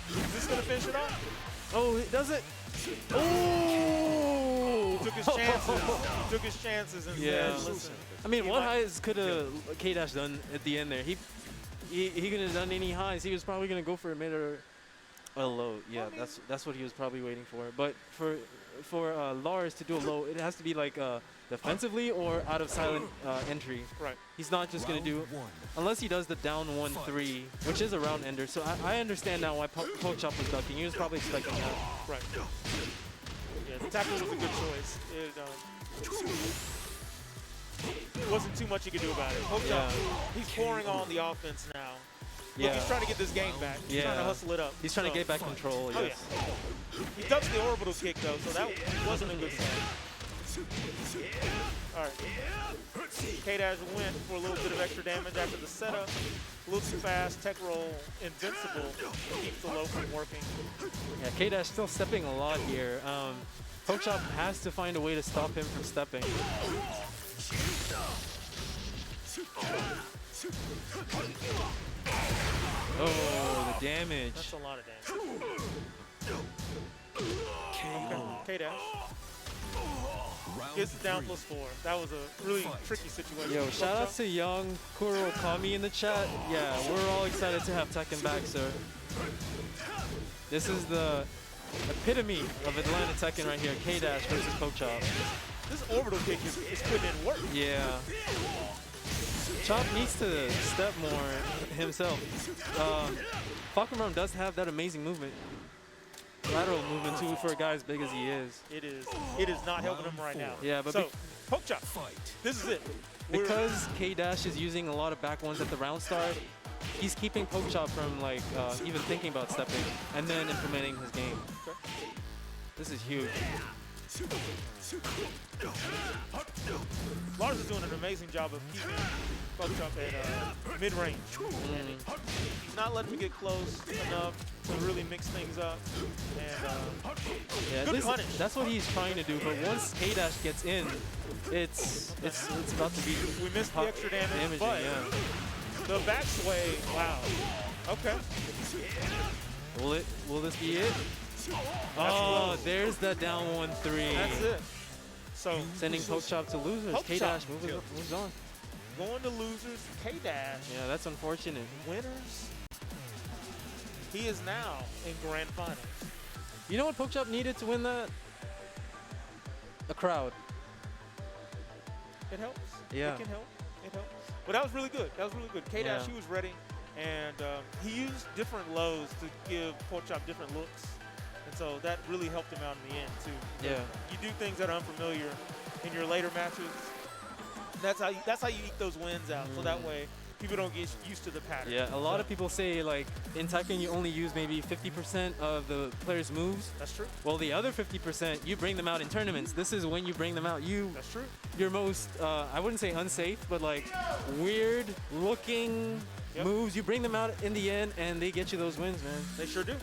Is this going to finish it off? Oh, it does it. Oh! Took his chances. Took his chances and Yeah. said, listen. I mean, what highs could have K-Dash done at the end there? He couldn't have done any highs. He was probably going to go for a mid or a low. Yeah, that's what he was probably waiting for. But for Lars to do a low, it has to be like defensively or out of silent entry. Right. He's not just going to do, unless he does the down 1-3, which is a round ender. So I understand now why Pochop was ducking. He was probably expecting that. Right. Yeah, the tackle was a good choice. It wasn't too much you could do about it. Pochop, he's pouring on the offense now. Look, he's trying to get this game back. He's trying to hustle it up. He's trying to get back control, yes. Oh, yeah. He ducks the orbital kick, though, so that wasn't a good sign. All right. K-Dash went for a little bit of extra damage after the setup. A little too fast. Tech roll invincible. Keeps the low from working. Yeah, K-Dash still stepping a lot here. Pokechop has to find a way to stop him from stepping. Oh, the damage. That's a lot of damage. K-Dash. Gets it down +4. That was a really tricky situation. Yo, shout out to young Kuro Kami in the chat. Yeah, we're all excited to have Tekken back, sir. This is the epitome of Atlanta Tekken right here. K-Dash versus Pokechop. This orbital kick is putting in work. Yeah. Chop needs to step more himself. Falcon does have that amazing movement. Lateral movement too for a guy as big as he is. It is not helping him right now. Yeah, but so Pokechop, this is it. Because K-Dash is using a lot of back ones at the round start, he's keeping Pokechop from like even thinking about stepping and then implementing his game. Okay. This is huge. Lars is doing an amazing job of keeping Pokechop at mid-range. He's not letting him get close enough to really mix things up. And yeah, good punish. That's what he's trying to do. But once K-Dash gets in, it's about to be. We missed the extra damage, but the back sway. Wow. Okay. Will this be it? Oh, there's the down 1-3. That's it. So sending Pokechop to losers. K-Dash moves on. Going to losers, K-Dash. Yeah, that's unfortunate. Winners. He is now in grand finals. You know what Pokechop needed to win that? A crowd. It helps. Yeah. It can help. It helps. But that was really good. That was really good. K-Dash, Yeah. he was ready. And he used different lows to give Pokechop different looks. And so that really helped him out in the end, too. Yeah. You do things that are unfamiliar in your later matches. That's how you eke those wins out. So that way, people don't get used to the pattern. Yeah, a lot of people say, like, in Tekken, you only use maybe 50% of the player's moves. That's true. Well, the other 50%, you bring them out in tournaments. This is when you bring them out. That's true. Your most, I wouldn't say unsafe, but, like, weird-looking moves. You bring them out in the end, and they get you those wins, man. They sure do.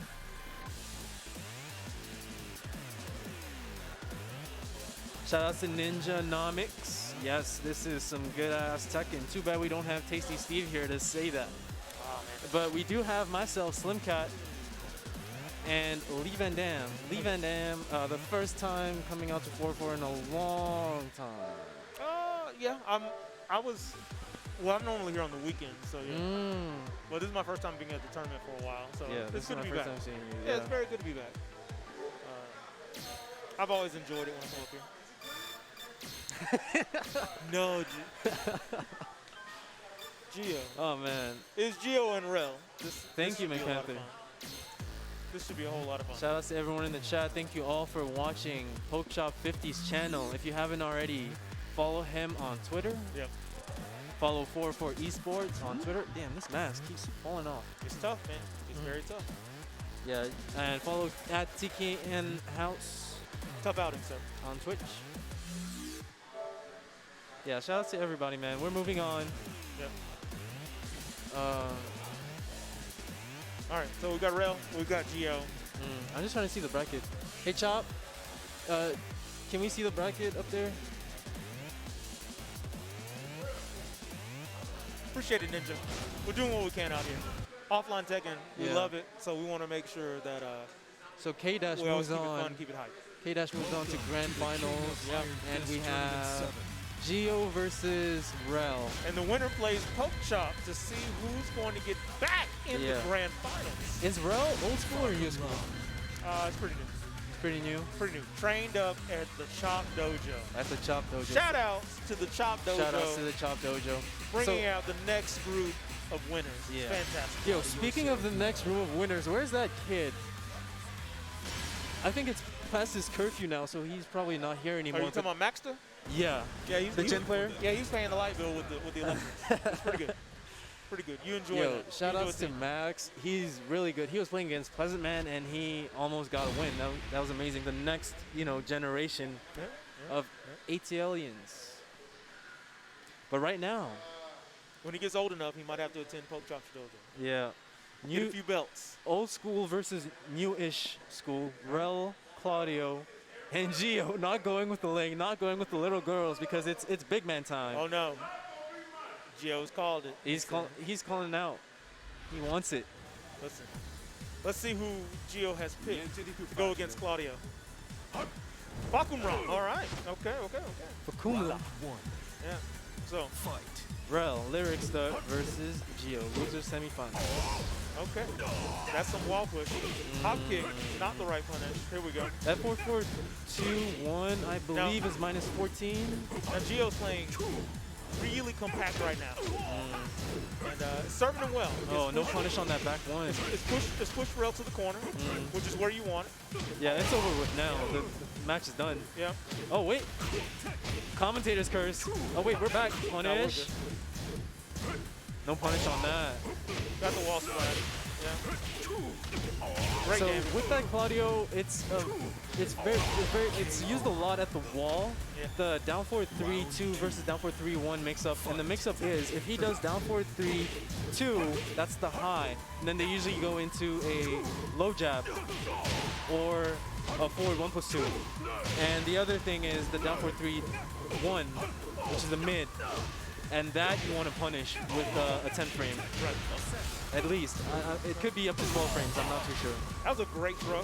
Shout out to Ninjanomics. Yes, this is some good-ass Tekken. Too bad we don't have Tasty Steve here to say that. Oh, man. But we do have myself, Slim Cat, and Lee Van Dam. Lee Van Dam, the first time coming out to 4-4 in a long time. Yeah, I'm normally here on the weekends, so yeah. Well, this is my first time being at the tournament for a while, so Yeah, it's good to be first back. time seeing you. Yeah, it's very good to be back. I've always enjoyed it when I come up here. No, Gio. Oh, man. It's Gio and Rel. Thank you, should be a lot of McPanther. fun. This should be a whole lot of fun. Shout out to everyone in the chat. Thank you all for watching Pokechop 50's channel. If you haven't already, follow him on Twitter. Yep. Follow 4o4 Esports on Twitter. Damn, this mask keeps falling off. It's tough, man. It's very tough. Yeah, and follow at TKN House Tough outing, sir. on Twitch. Yeah, shout out to everybody, man. We're moving on. Yep. Uh, All right, so we got Rel, we got Gio. I'm just trying to see the bracket. Hey, Chop, can we see the bracket up there? Appreciate it, Ninja. We're doing what we can out here. Offline Tekken, we Yeah. love it, so we want to make sure that So K-Dash we always moves keep it fun, on. keep it hype. K-Dash moves on to grand finals. Yep. And we have Gio versus Rel. And the winner plays Pokechop to see who's going to get back in the grand finals. Is Rel old school or new school? It's pretty new. Pretty new. Pretty new. Trained up at the Chop Dojo. That's the Chop Dojo. Shout outs to the Chop Dojo. Shout outs to the Chop Dojo. Bringing out the next group of winners. Yeah. Fantastic. Yo, speaking of the next room of winners, where's that kid? I think it's past his curfew now, so he's probably not here Are anymore. you talking about Maxter? Yeah. Yeah, he's The Gen player? Yeah, he's paying the light bill with the electric. It's pretty good. Pretty good. You enjoy Yo, that. shout You outs to enjoy it. Max. He's really good. He was playing against Pleasant Man, and he almost got a win. That was amazing. The next, generation. Yeah, of ATLians. But right now, When he gets old enough, he might have to attend Poke Chop's dojo. yeah, Get a few belts. old school versus new-ish school. Rel, Claudio, and Gio not going with the lane, not going with the little girls because it's big man time. Oh no. Gio's called it. He's calling out. He wants it. Listen. Let's see who Gio has picked to go against Claudio. Bakumran. All right. Okay. Fakumla. Yeah. So, Rel, Lyric Stud versus Gio. Loser semifinal. okay. That's some wall push. Hop kick, not the right punish. Here we go. That 4-4-2-1, I believe, is minus 14. Now Gio's playing really compact right now. And it's serving him well. Oh, no punish on that back one. It's push Rel to the corner, which is where you want it. Yeah, it's over with now. The match is done. Yeah. Oh, wait. Commentator's curse. Oh, wait, we're back. No, we're Punish. good. No punish on that. Got the wall splash. Yeah. Great So damage. with that Claudio, it's used a lot at the wall. Yeah. The down 4-3-2 versus down 4-3-1 mix-up, and the mix-up is if he does down 4-3-2, that's the high, and then they usually go into a low jab or a forward 1+2. And the other thing is the down 4-3-1, which is the mid, and that you want to punish with a 10 frame. Right. At least. It could be up to 12 frames, I'm not too sure. That was a great throw.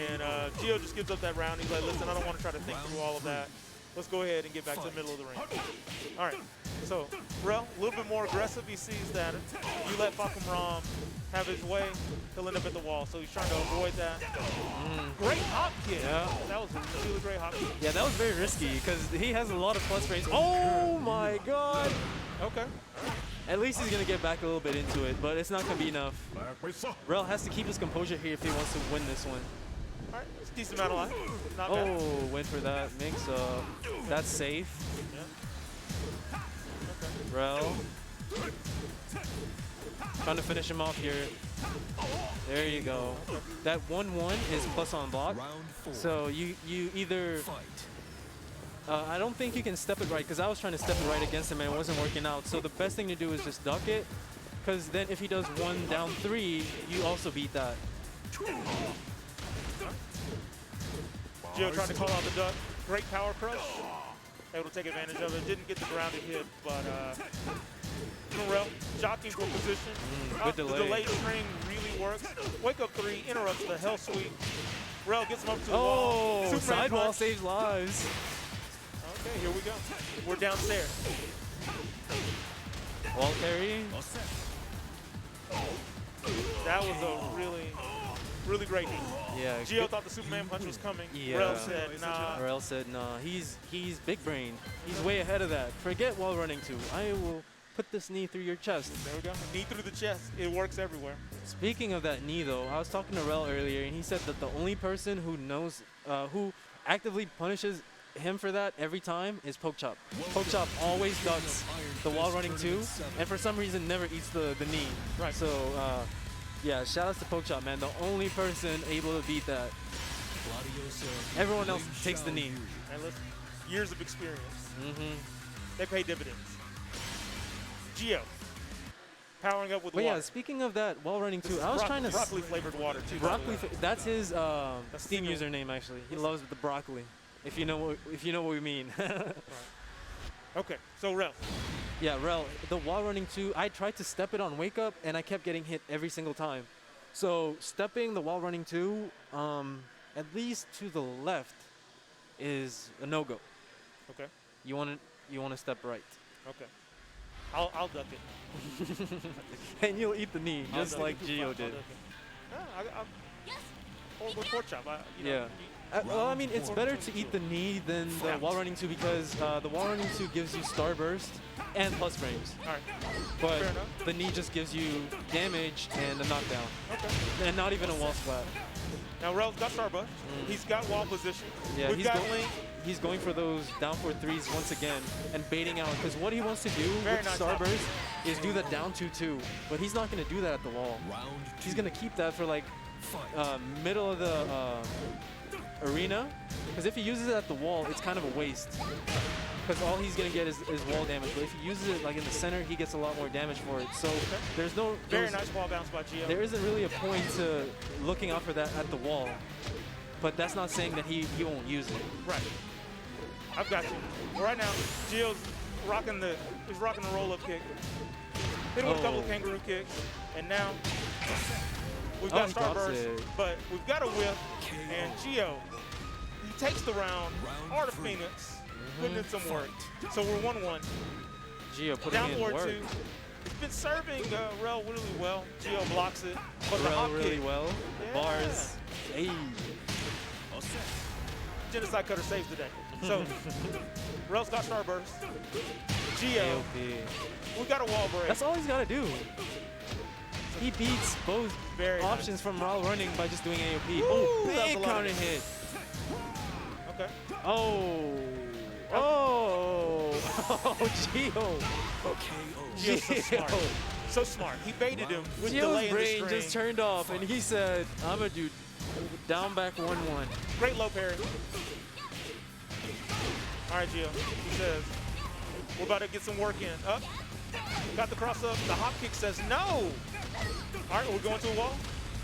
And Gio just gives up that round. He's like, listen, I don't want to try to think through all of that. Let's go ahead and get back to the middle of the ring. All right. So, Rel, a little bit more aggressive. He sees that you let Bakumran have his way, he'll end up at the wall. So he's trying to avoid that. Great hop kick. Yeah. That was a really great hop kick. Yeah, that was very risky because he has a lot of plus frames. Oh my god! Okay. At least he's going to get back a little bit into it, but it's not going to be enough. Rel has to keep his composure here if he wants to win this one. All right. It's a decent amount of life. Not bad. Oh, went for that mix up. That's safe. Yeah. Okay. Rel. Trying to finish him off here. There you go. That 1-1 is plus on block. So you either... I don't think you can step it right because I was trying to step it right against him and it wasn't working out. So the best thing to do is just duck it because then if he does 1 down 3, you also beat that. Gio trying to call out the duck. Great power crush. Able to take advantage of it. Didn't get the grounded hit, but Rel jockeying for position. Good delay. The delayed string really works. Wake up 3 interrupts the hell sweep. Rel gets him up to the wall. Oh, Superman sidewall punch. saves lives. Okay, here we go. We're downstairs. Wall carry. That was a really great knee. Yeah. Gio thought the Superman punch was coming. Yeah. Rel said, nah. Rel said, nah, he's big brain. He's way ahead of that. Forget wall running 2. I will put this knee through your chest. There we go. Knee through the chest. It works everywhere. Speaking of that knee, though, I was talking to Rel earlier, and he said that the only person who knows, who actively punishes him for that every time is Poke Chop. Poke Chop always ducks the wall running 2, and for some reason never eats the knee. Right. So, yeah, shout outs to Poke Chop, man. The only person able to beat that. Everyone else takes the knee. And listen, years of experience. They pay dividends. Gio, powering up with But water. yeah, speaking of that wall running 2, I was trying to... broccoli flavored water too. Broccoli, that's his Steam Steam. username actually. He loves the broccoli. If you know what we mean. Okay, so Rel. Yeah, Rel, the wall running 2, I tried to step it on wake up and I kept getting hit every single time. So stepping the wall running 2, at least to the left, is a no-go. Okay. You want to step right. Okay. I'll duck it. And you'll eat the knee, I'll just duck like it. Gio I'll did. duck it. Yeah, or with pork chop. Yeah. Well, I mean, it's better to eat the knee than the wall running 2 because the wall running 2 gives you starburst and plus frames. All right. But Fair enough. the knee just gives you damage and a knockdown. Okay. And not even a wall splat. Now Rel's got Starbucks. He's got wall position. Yeah, We've got Link. he's going for those down 4-3s once again and baiting out. Because what he wants to do Very with nice starburst is do the down 2-2. But he's not going to do that at the wall. He's going to keep that for like middle of the arena Because if he uses it at the wall, it's kind of a waste. Because all he's gonna get is wall damage. But if he uses it like in the center, he gets a lot more damage for it. So there's no Very nice wall bounce by Gio. There isn't really a point to looking out for that at the wall. But that's not saying that he won't use it. Right. I've got you. Well, right now, Gio's rocking the roll-up kick. Hit him with a couple of kangaroo kicks, and now we've got he drops Starburst, it. but we've got a whip, and Gio, he takes the round. Art of Phoenix, putting in some work. So we're 1-1. Gio putting Down in 4-2. work. He's been serving Rel really well. Gio blocks it, but the Rel hop really kick, well. Yeah. Bars. Hey. Genocide Cutter saves the day. So Rel's got Starburst. Gio, AOP. we got a wall break. That's all he's got to do. He beats both Very options from Raul running by just doing AOP. Woo, Oh, that was a big lot of counter damage. hit. Okay. Oh. Oh. Oh, Gio. Gio's so smart. So smart. He baited him with delay Gio's in the brain string. just turned off, and he said, I'm going to do down back 1-1. Great low parry. All right, Gio. He says, we're about to get some work in. Up. Got the cross up. The hop kick says no. All right, we're going to a wall.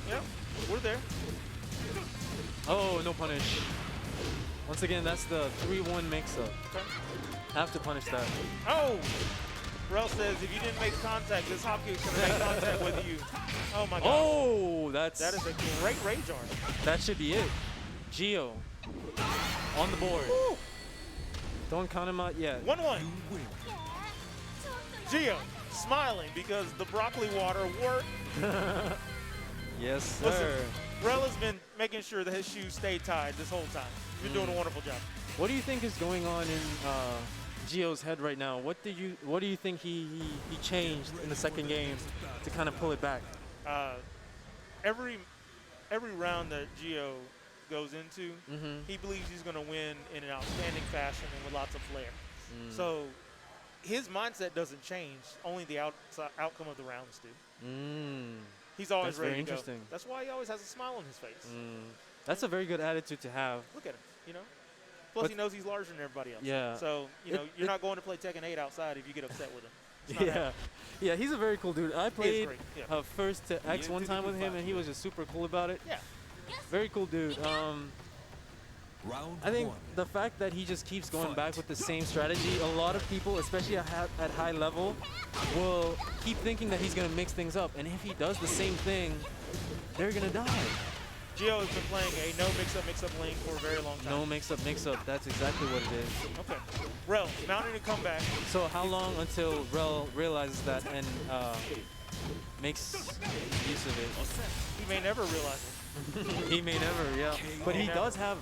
Yep, we're there. Oh, no punish. Once again, that's the 3-1 mix-up. Okay. Have to punish that. Oh. Rel says if you didn't make contact, this hop kick's gonna make contact with you. Oh my God. Oh, That is a great rage art. that should be it. Gio on the board. Woo. Don't count him out yet. 1-1. Gio smiling because the broccoli water worked. Yes, sir. Listen, Rel has been making sure that his shoes stay tied this whole time. He's been doing a wonderful job. What do you think is going on in Gio's head right now? What do you think he changed in the second game to kind of pull it back? Every round that Gio goes into, he believes he's going to win in an outstanding fashion and with lots of flair. So his mindset doesn't change. Only the outcome of the rounds do. He's always That's ready very to go. interesting. That's why he always has a smile on his face. That's a very good attitude to have. Look at him, you know. Plus, But- he knows he's larger than everybody else. Yeah. So, you know, you're not going to play Tekken 8 outside if you get upset with him. It's not Yeah, happening. yeah, he's a very cool dude. I played great, yeah. first to X one time with him, and he was just super cool about it. Yeah. Very cool dude. I think the fact that he just keeps going back with the same strategy, a lot of people, especially at high level, will keep thinking that he's going to mix things up. And if he does the same thing, they're going to die. Gio has been playing a no mix-up lane for a very long time. No mix-up. That's exactly what it is. Okay. Rel, mounting a comeback. So how long until Rel realizes that and makes use of it? He may never realize it. He may never, yeah. But he does have...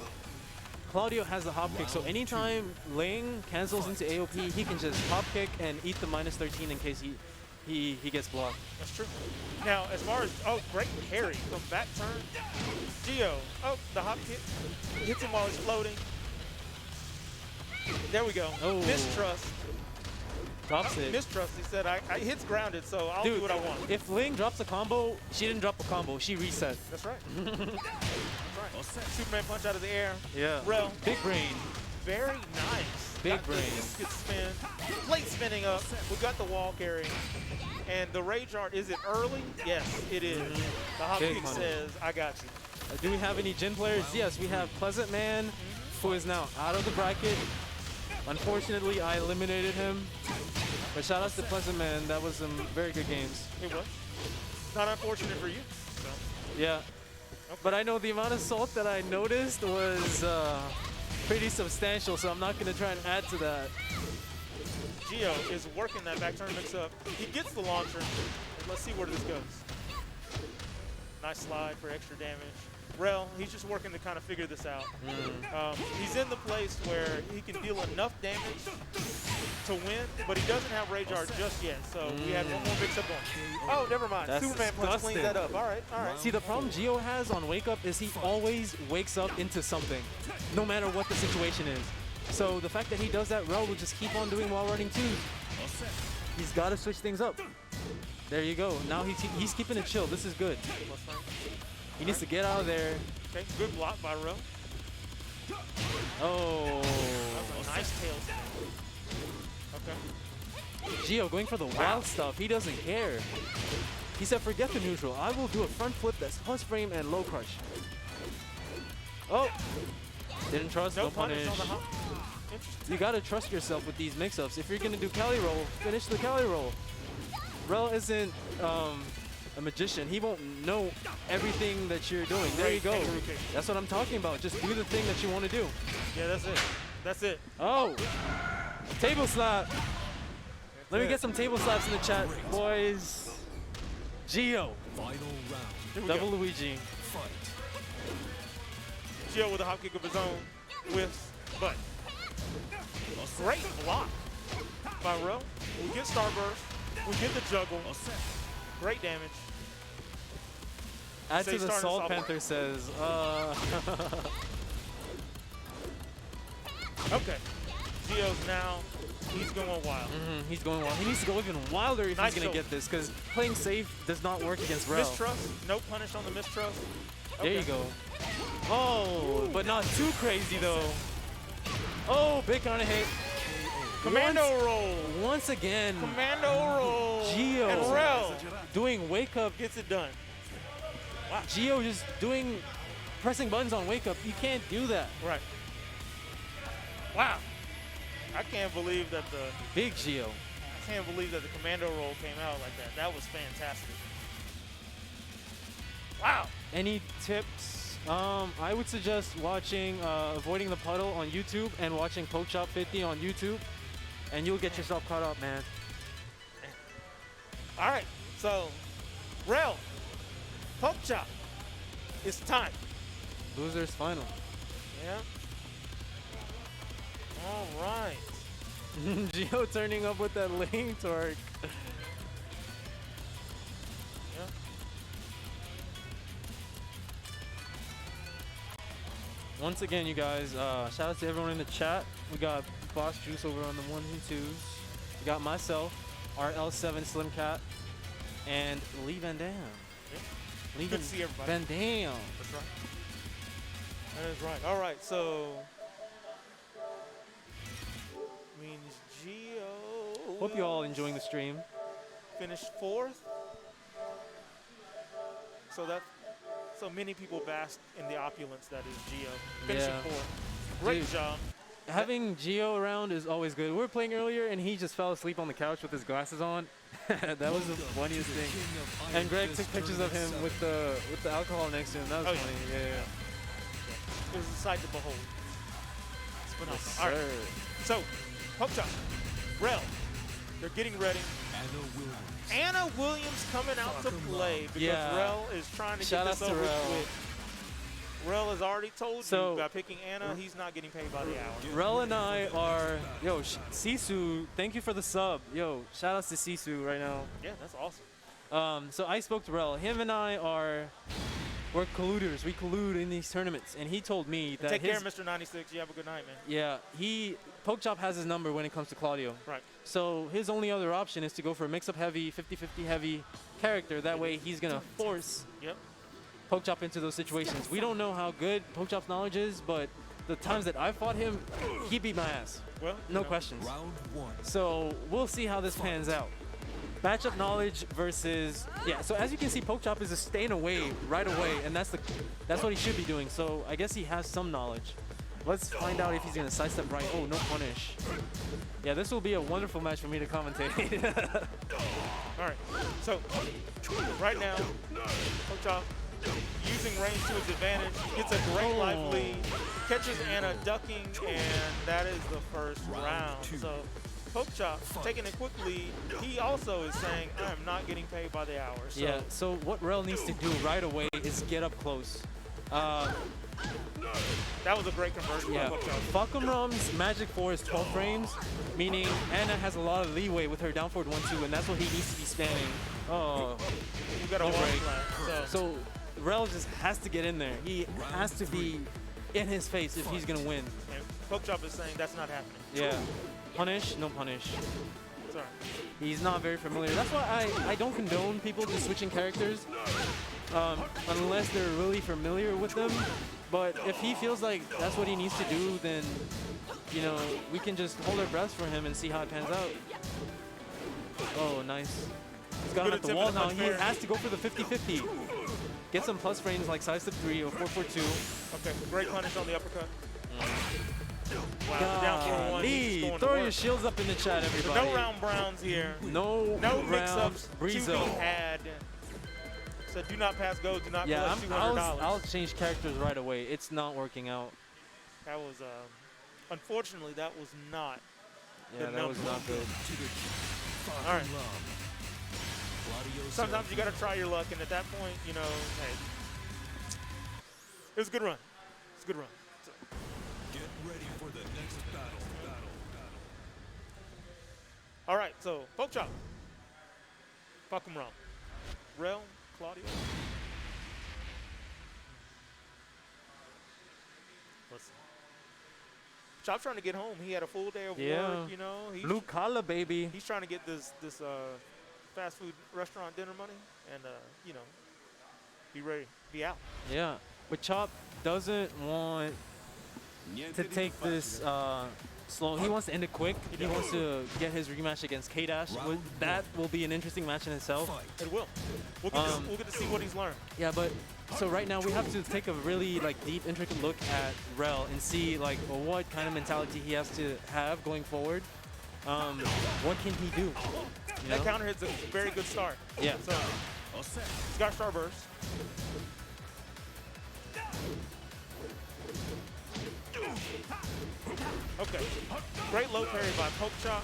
Claudio has the hop kick, so anytime Ling cancels into AOP, he can just hop kick and eat the -13 in case he gets blocked. That's true. Now, as far as, great parry from back turn. Gio, the hop kick. Hits him while he's floating. There we go. Oh. Mistrust. Drops it. Mistrust. He said, I hits grounded, so I'll Dude, do what I want. if Ling drops a combo, she didn't drop a combo. She reset. That's right. That's right. Superman punch out of the air. Yeah. Rel, Big brain. very nice. Big Got the brain. Good spin. Plate spinning up. We got the wall carry. And the rage art, is it early? Yes, it is. The hop Big kick money. says, I got you. Do we have any Jin players? Yes, we have Pleasant Man, who is now out of the bracket. Unfortunately, I eliminated him. But shout out to Pleasant Man. That was some very good games. It was. Not unfortunate for you. So. Yeah. But I know the amount of salt that I noticed was pretty substantial, so I'm not going to try and add to that. Gio is working that back turn mix up. He gets the launcher. Let's see where this goes. Nice slide for extra damage. Rel, he's just working to kind of figure this out. He's in the place where he can deal enough damage to win, but he doesn't have rage art just yet. So we had one more mix up going. Oh, never mind. That's Superman punch disgusting. cleans that up. All right, all right. See, the problem Gio has on Wake Up is he always wakes up into something, no matter what the situation is. So the fact that he does that, Rel will just keep on doing while running too. He's got to switch things up. There you go. Now he's keeping it chill. This is good. He needs to get out of there. Okay, good block by Rel. Oh. That's a nice tail spin. Okay. Gio going for the wild stuff. He doesn't care. He said, forget the neutral. I will do a front flip that's plus frame and low crush. Oh. Didn't trust, no punish. on the hop. Interesting. You gotta trust yourself with these mix-ups. If you're gonna do Cali roll, finish the Cali roll. Rel isn't a magician. He won't know everything that you're doing. There you go. That's what I'm talking about. Just do the thing that you want to do. Yeah, that's it. That's it. Oh, table slap. Let me get some table slaps in the chat, boys. Gio. Double Luigi. Gio with a hop kick of his own with butt. A great block by Rel. We get Starburst. We get the juggle. Great damage. Add Say to the start Salt us off. Panther says, Okay. Gio's now, he's going wild. he's going wild. He needs to go even wilder if Nice he's going to shoulder. get this, because playing safe does not work against Rel. Mistrust. No punish on the mistrust. There you go. Oh, but not too crazy, though. Oh, big on a hit. Commando roll. Once again, Commando roll. Gio. And Rel doing wake up. gets it done. Wow. Gio just pressing buttons on wake up. You can't do that. Right. Wow. I can't believe that Big Gio. I can't believe that the commando roll came out like that. That was fantastic. Wow. Any tips? I would suggest watching Avoiding the Puddle on YouTube and watching Poke Shop 50 on YouTube, and you'll get yourself caught up, man. All right. So, Rel, Poke Chop. It's time. Losers final. Yeah. All right. Gio turning up with that Ling torque. Yeah. Once again, you guys, shout out to everyone in the chat. We got Boss Juice over on the ones and twos. We got myself, RL7 Slim Cat, and Lee Van Dam. Yeah. Lee Good to see everybody. Van Dam. That's right. That is right. All right. So, means Gio. Hope you all enjoying the stream. Finished 4th. So many people basked in the opulence that is Gio. Finishing Yeah. 4th. Great Dude. job. Having Gio around is always good. We were playing earlier, and he just fell asleep on the couch with his glasses on. That was the funniest thing. And Greg took pictures of him with the alcohol next to him. That was Oh, yeah. funny. Yeah. It was a sight to behold. It's phenomenal. Yes, All right. sir. So, Poke Chop, Rel, they're getting ready. Anna Williams coming out to play because Yeah. Rel is trying to Shout get this out to over Rel. with. Rel has already told So- you by picking Anna, he's not getting paid by the hour. Rel and I are, Sisu, thank you for the sub. Shout outs to Sisu right now. Yeah, that's awesome. So I spoke to Rel. Him and I we're colluders. We collude in these tournaments. And he told me that Take care, Mr. 96. You have a good night, man. yeah, Poke Chop has his number when it comes to Claudio. Right. So his only other option is to go for a mix-up heavy, 50-50 heavy character. That way he's going to force Yep. Poke Chop into those situations. We don't know how good Poke Chop's knowledge is, but the times that I fought him, he beat my ass. Well, No questions. So we'll see how this pans out. Matchup knowledge versus, so as you can see, Poke Chop is just staying away right away, and that's what he should be doing. So I guess he has some knowledge. Let's find out if he's going to sidestep right. Oh, no punish. Yeah, this will be a wonderful match for me to commentate. All right. So, right now, Poke Chop using range to his advantage, gets a great life lead, catches Anna ducking, and that is the first round. So, Poke Chop taking a quick lead. He also is saying, I am not getting paid by the hour. So, Yeah, so what Rel needs to do right away is get up close. that was a great conversion by Yeah, Poke Chop. Falcon Rum's Magic 4 is 12 frames, meaning Anna has a lot of leeway with her down forward 1-2, and that's what he needs to be spamming. Oh, You got a no wall break. flat. So, So Rel just has to get in there. He has to be in his face if he's gonna win. and Poke Chop is saying that's not happening. Yeah. Punish, no punish. Sorry. He's not very familiar. That's why I don't condone people just switching characters unless they're really familiar with them. But if he feels like that's what he needs to do, then, you know, we can just hold our breaths for him and see how it pans out. Oh, nice. He's got him at the wall now. He has to go for the 50-50. Get some plus frames like side step 3 or 4-4-2. Okay, great punish on the uppercut. Wow, down 4-1. Lee, throw your shields up in the chat, everybody. No round browns here. No mix-ups to Breezo. be had. So do not pass go, do not Yeah, collect $200. I'll change characters right away. It's not working out. That was, unfortunately, that was not. Yeah, that was not good. All right. Sometimes you got to try your luck, and at that point, you know, hey, it was a good run. It's a good run. So. Get ready for the next battle. All right, so poke chop. Fuck him wrong. Rel, Claudio. Listen. Chop's trying to get home. He had a full day of work, you know. Blue collar, baby. He's trying to get this fast food restaurant dinner money and, you know, be ready, be out. Yeah, but Chop doesn't want to take this slow. He wants to end it quick. He wants to get his rematch against K-Dash. That will be an interesting match in itself. It will. We'll get to see what he's learned. Yeah, but so right now we have to take a really like deep, intricate look at Rel and see like what kind of mentality he has to have going forward. What can he do? You that know? counter hit's a very good start. Yeah. So he's got Starburst. Okay. Great low parry by Poke Chop.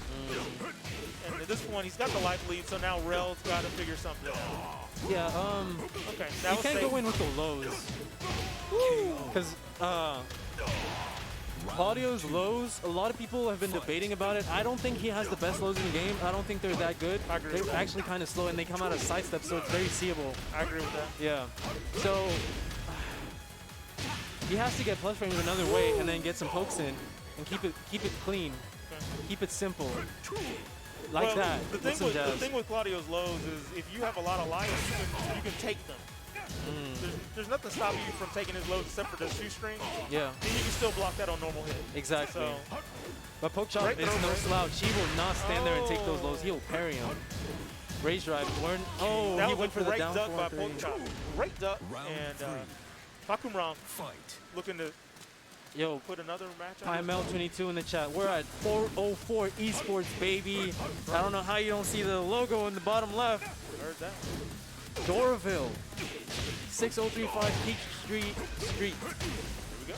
And at this point, he's got the life lead, so now Rel's got to figure something out. Yeah, Okay, you that was can't safe. go in with the lows. Because Claudio's lows, a lot of people have been debating about it. I don't think he has the best lows in the game. I don't think they're that good. I agree with They're that. actually kind of slow, and they come out of side steps, so it's very seeable. I agree with that. Yeah. So he has to get plus frames another way, and then get some pokes in, and keep it clean, keep it simple, like well, that. The thing with Claudio's lows is if you have a lot of life, you can take them. There's nothing stopping you from taking his lows except for the shoestring. Yeah. And you can still block that on normal hit. Exactly. So, But Poke Chop is no slouch. He will not stand there and take those lows. He'll parry him. Rage drive. Oh, that he was went a for the great down duck by 4-3. Poke Chop. Great duck. And Fakumram looking to put another match on. PyMel22 in the chat. We're at 4o4 Esports, baby. I don't know how you don't see the logo in the bottom left. Heard that. Doraville. 6035 Peach Street. Here we go.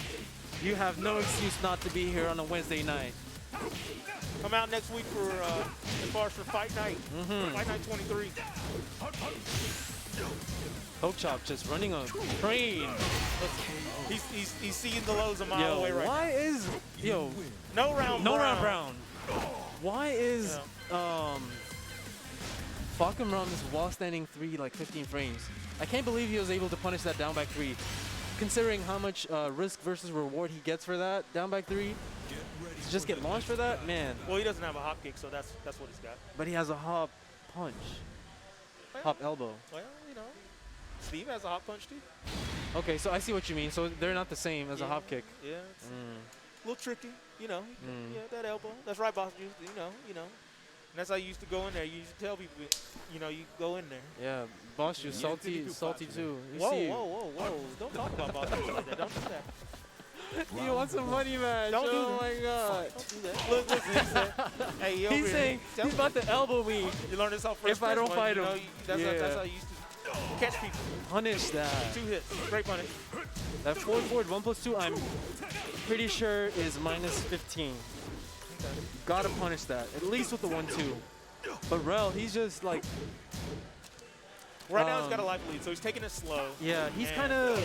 You have no excuse not to be here on a Wednesday night. Come out next week for as far as for Fight Night. Fight Night 23. Poke Chop just running a train. He's seeing the lows a mile away right why is now. No round brown. Why is Fakumram this wall standing 3 like 15 frames? I can't believe he was able to punish that down back 3. Considering how much risk versus reward he gets for that down back 3, to just get launched for that, man. Well, he doesn't have a hop kick, so that's what he's got. But he has a hop punch, hop elbow. Well, you know, Steve has a hop punch too. Okay, so I see what you mean. So they're not the same as a hop kick. Yeah, it's a little tricky, you know. Yeah, that elbow. That's right, boss juice. You know. And that's how you used to go in there. You used to tell people, you know, you go in there. Yeah, boss juice, salty too. You Whoa, see, whoa. Don't talk about boss juice like that. Don't do that. you want some money, man? Don't do oh that. my god. Don't do that. Look, he said, hey, he over He's here. saying Tell he's me. about to elbow me. You learned this off first If I don't fight him. That's Yeah. how you used to catch people. Punish that. 2 hits. Great punish. That forward 1+2, I'm pretty sure is minus 15. Gotta punish that, at least with the 1-2. But Rel, he's just like, Right now he's got a life lead, so he's taking it slow. yeah, he's And, kind of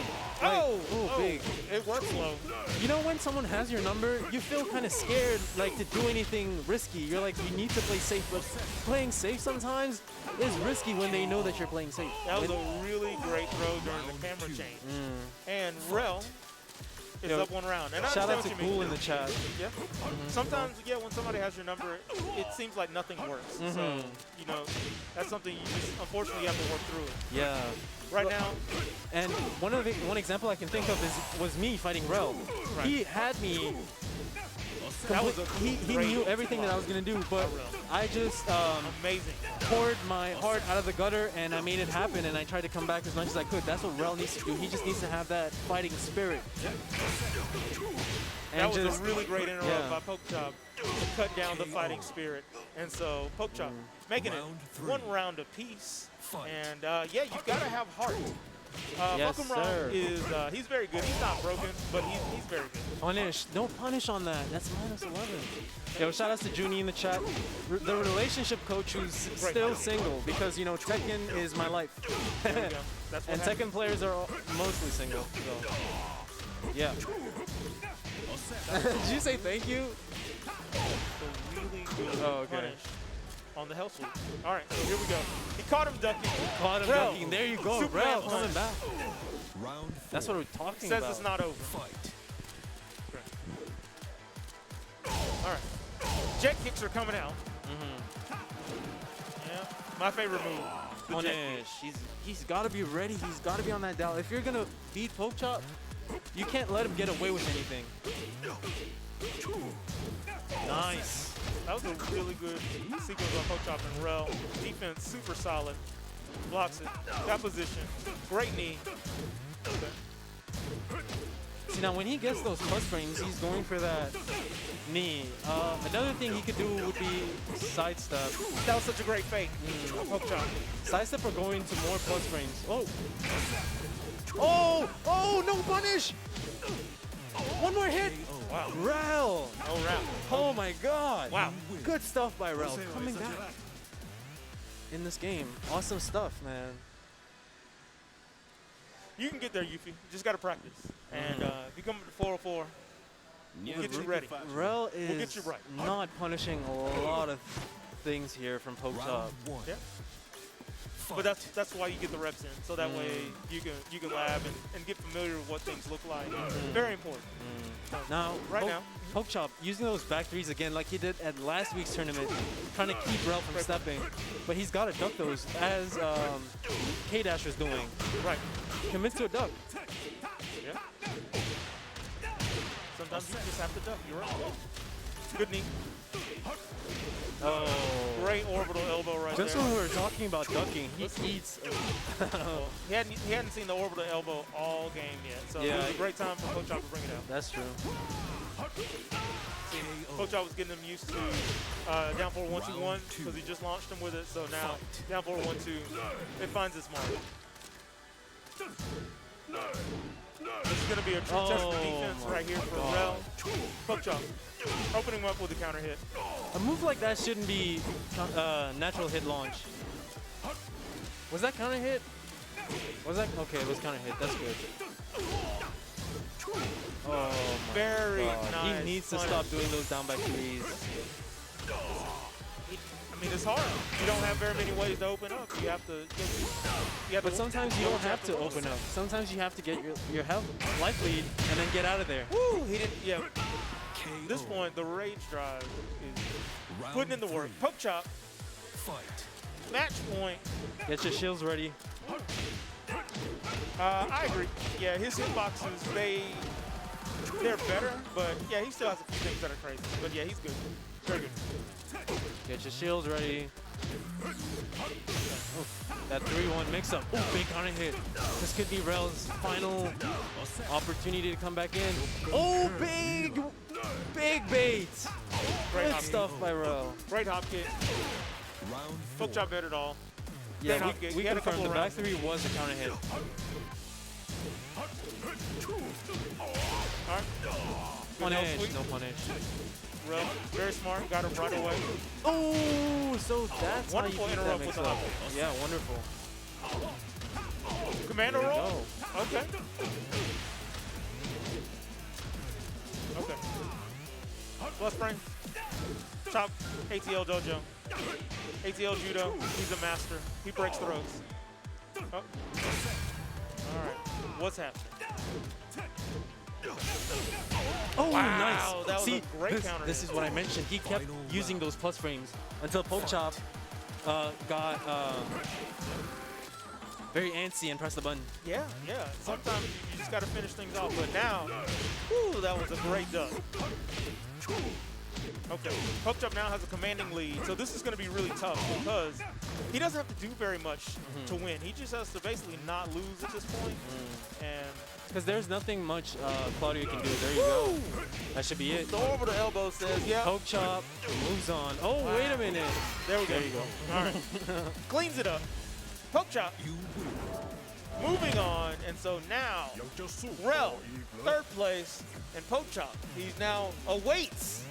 big. It was slow. You know when someone has your number, you feel kind of scared like to do anything risky. You're like, you need to play safe, but playing safe sometimes is risky when they know that you're playing safe. That was a really great throw during the camera change. And Rel is up 1 round. And I Shout out understand to what you Ghoul mean. in the chat. Yeah. Sometimes, when somebody has your number, it seems like nothing works. So, you know, that's something you just, unfortunately, you have to work through it. Yeah. right now. And one example I can think of was me fighting Rel. Right. He had me. That was a He great knew everything that I was gonna do, but I just amazing. poured my heart out of the gutter and I made it happen. And I tried to come back as much as I could. That's what Rel needs to do. He just needs to have that fighting spirit. And That was just, a really great interrupt yeah. by Pokechop to cut down the fighting spirit. And so Pokechop making it Round 3. 1 round apiece. Fight. And yeah, you've got to have heart. Yes, Pokemon sir. is he's very good. He's not broken, but he's very good. Punish. No punish on that. That's -11. Yo, shout outs to Junie in the chat. The relationship coach who's still single because, you know, Tekken is my life. There we go. That's what And happened. Tekken players are mostly single. So, yeah. Did you say thank you? The really good Oh, okay. punish on the hell sweep. All right, so here we go. He caught him ducking. Caught him Rel. ducking. There you go, Superman Rel punch. coming back. Round 4. That's what we're talking Says about. it's not over. Fight. All right. Jet kicks are coming out. Yeah, my favorite move. The jet kick. Punish. He's got to be ready. He's got to be on that dial. If you're gonna beat Pokechop, you can't let him get away with anything. Nice. That was a really good sequence on Pokechop and Rel. Defense super solid. Blocks it. Got position. Great knee. See, now when he gets those plus frames, he's going for that knee. Another thing he could do would be sidestep. That was such a great fake. Pokechop. Sidestep or going to more plus frames. Oh. Oh! Oh, no punish! One more hit! Wow. Rel! No round. Oh my god! Wow. Good stuff by Rel. Coming back in this game. Awesome stuff, man. You can get there, Yuffie. You just got to practice. And if you come to 404, we'll get you ready. Rel is We'll get you right. not punishing a lot of things here from Pokechop. Round 1. Yeah. But that's why you get the reps in, so that way you can lab and get familiar with what things look like. Very important. Now, Right now. Pokechop using those back threes again, like he did at last week's tournament, trying to keep Rel from stepping. But he's got to duck those, as K-Dash was doing. Right. Commit to a duck. Yeah. Sometimes you just have to duck. You're right. Good knee. Oh. Great orbital elbow right Just there. when we were talking about ducking, he eats. He hadn't seen the orbital elbow all game yet, so Yeah. it was a great time for Pokechop to bring it out. That's true. Pokechop was getting him used to down 4-1-2-1 because he just launched him with it, so now down 4-1-2, it finds its mark. This is going to be a true test of defense right here for Rel. Pokechop opening him up with a counter hit. A move like that shouldn't be natural hit launch. Was that counter hit? Was that? Okay, it was counter hit. That's good. Oh my Very God. nice. He needs to punish. stop doing those down back threes. I mean, it's hard. You don't have very many ways to open up. You have to. But sometimes you don't have to open up. Sometimes you have to get your health life lead and then get out of there. Woo! He didn't. Yeah. At this point, the rage drive is putting in the work. Pokechop, Fight. match point. Get your shields ready. I agree. Yeah, his hitboxes, they're better, but yeah, he still has a few things that are crazy. But yeah, he's good. Very good. Get your shields ready. Oof, that 3-1 mix-up. Ooh, big counter hit. This could be Rel's final opportunity to come back in. Oh, big bait. Great Good hop stuff kick. by Rel. Great hop kick. Round 4. Pokechop bet it all. Yeah, Great hop kick. we He had a confirmed couple the back rounds. three was a counter hit. All right. Punish, sweep. no punish. Rel, very smart. Got him right away. Oh, so that's how you Wonderful beat that interrupt with the mix-up. hop kick. Yeah, wonderful. Commando There you roll. go. Okay. Okay. Plus frame. Chop. ATL dojo. ATL judo. He's a master. He breaks throats. Oh. All right. What's happening? Oh, Wow, nice. that was See, a great counter this hit. is what I mentioned. He kept using those plus frames until Pokechop got very antsy and press the button. Yeah, yeah. Sometimes you just got to finish things off. But now, whew, that was a great duck. Okay, Poke Chop now has a commanding lead, so this is going to be really tough because he doesn't have to do very much to win. He just has to basically not lose at this point. And Because there's nothing much Claudio can do. There you go. That should be it. the orbital elbow says, yeah. Poke Chop moves on. Oh, wait a minute. There we go. There you go. All right. Cleans it up. Poke Chop moving on, and so now Rel, third place, and Poke Chop, he now awaits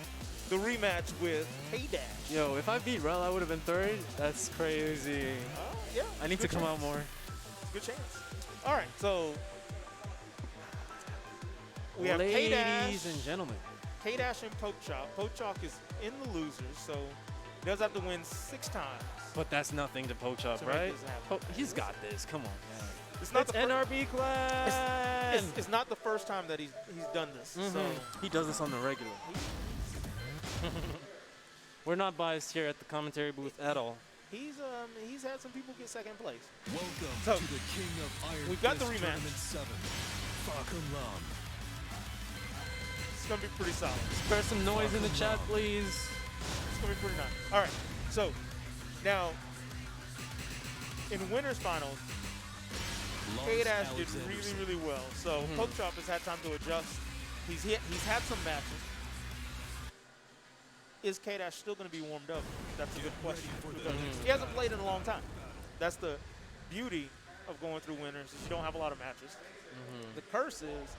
the rematch with K-Dash. Yo, if I beat Rel, I would have been third. That's crazy. Yeah. I need to come out more. Good chance. All right, so we have K-Dash. Ladies and gentlemen. K-Dash and Poke Chop. Poke Chop is in the losers, so he does have to win 6 times. But that's nothing to Poke Chop, To make right? this happen. He's got this. Come on. It's not It's the fir- NRB class. it's not the first time that he's done this. So He does this on the regular. We're not biased here at the commentary booth at all. he's had some people get second place. Welcome So, to the King of Iron we've got the Fist rematch. Tournament 7. Falcon Lam. It's gonna be pretty solid. Spare some noise in the chat, please. It's gonna be pretty nice. All right. So now in winners finals, K-Dash did really, really well. So Poke Chop has had time to adjust. He's had some matches. Is K-Dash still going to be warmed up? That's a good question. Because he hasn't played in a long time. That's the beauty of going through winners is you don't have a lot of matches. The curse is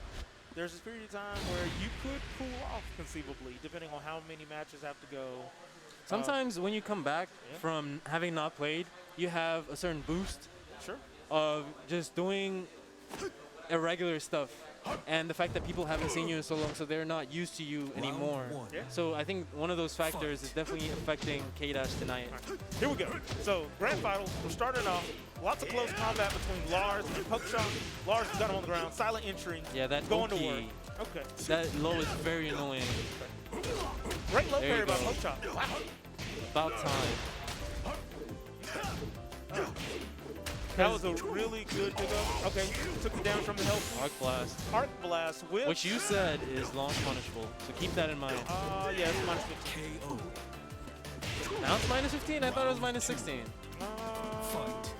there's this period of time where you could cool off conceivably, depending on how many matches have to go. Sometimes when you come back from having not played, you have a certain boost Sure. of just doing irregular stuff. And the fact that people haven't seen you in so long, so they're not used to you anymore. Round 1. Yeah. So I think one of those factors is definitely affecting K-Dash tonight. Here we go. So, grand final, we're starting off. Lots of close combat between Lars and Poke Chop. Lars has got him on the ground. Silent entry. Yeah, that going to Oki, work. Okay. that low is very annoying. Great low There you parry by go. Poke Chop. Wow. About time. That was a really good pickup. Okay, took it down from the help. Arc Blast, Arc Blast with. which you said is launch punishable, so keep that in mind. Yeah, it's minus 15. KO. Now it's minus 15? I thought it was minus 16. I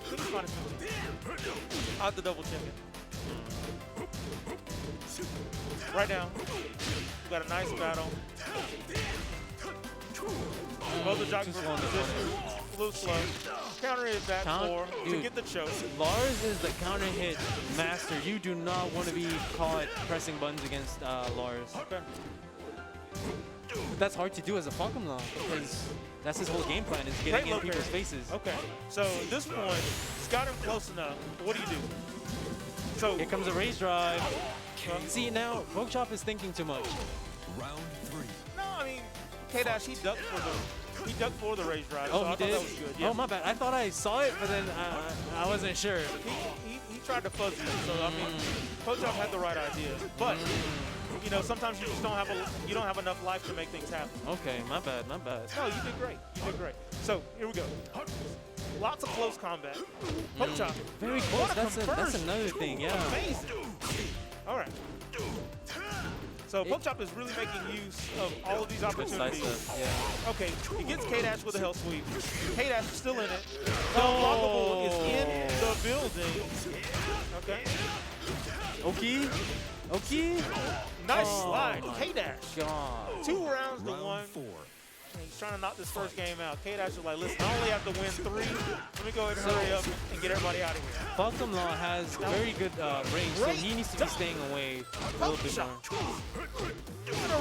think it's minus 15. I'll have to double check it. Right now, we got a nice battle. Both are jogging Just for one, position. A little slow. Counter hit back four to dude. get the choke. Lars is the counter hit master. You do not want to be caught pressing buttons against Lars. Okay. But that's hard to do as a Falcon Law because that's his whole game plan is Great getting in low people's parry. faces. Okay. So at this point, it's got him close enough. What do you do? So Here comes a rage drive. See, now Poke Chop is thinking too much. Round 3. no, I mean, K-Dash, he ducked for the rage drive. Oh, so I he thought did? that was good. Yeah. Oh, my bad. I thought I saw it, but then I wasn't sure. He tried to fuzz you. So I mean, Poke Chop had the right idea. But you know, sometimes you just don't have enough life to make things happen. Okay, my bad, my bad. No, you did great. You did great. So here we go. Lots of close combat. Poke Chop. Very close. What a That's conversion. another thing, yeah. Amazing. All right. So Poke Chop is really making use of all of these Good side opportunities. stuff, yeah. Okay, he gets K-Dash with a hell sweep. K-Dash is still in it. The unblockable is in the building. Okay. Okay. Okay. Nice Oh slide. my K-Dash. God. 2 rounds to 1. Round 4. He's trying to knock this first game out. K-Dash is like, listen, I only have to win 3. Let me go ahead and hurry up and get everybody out of here. Falcon Law has very good range, so he needs to be staying away a little bit more.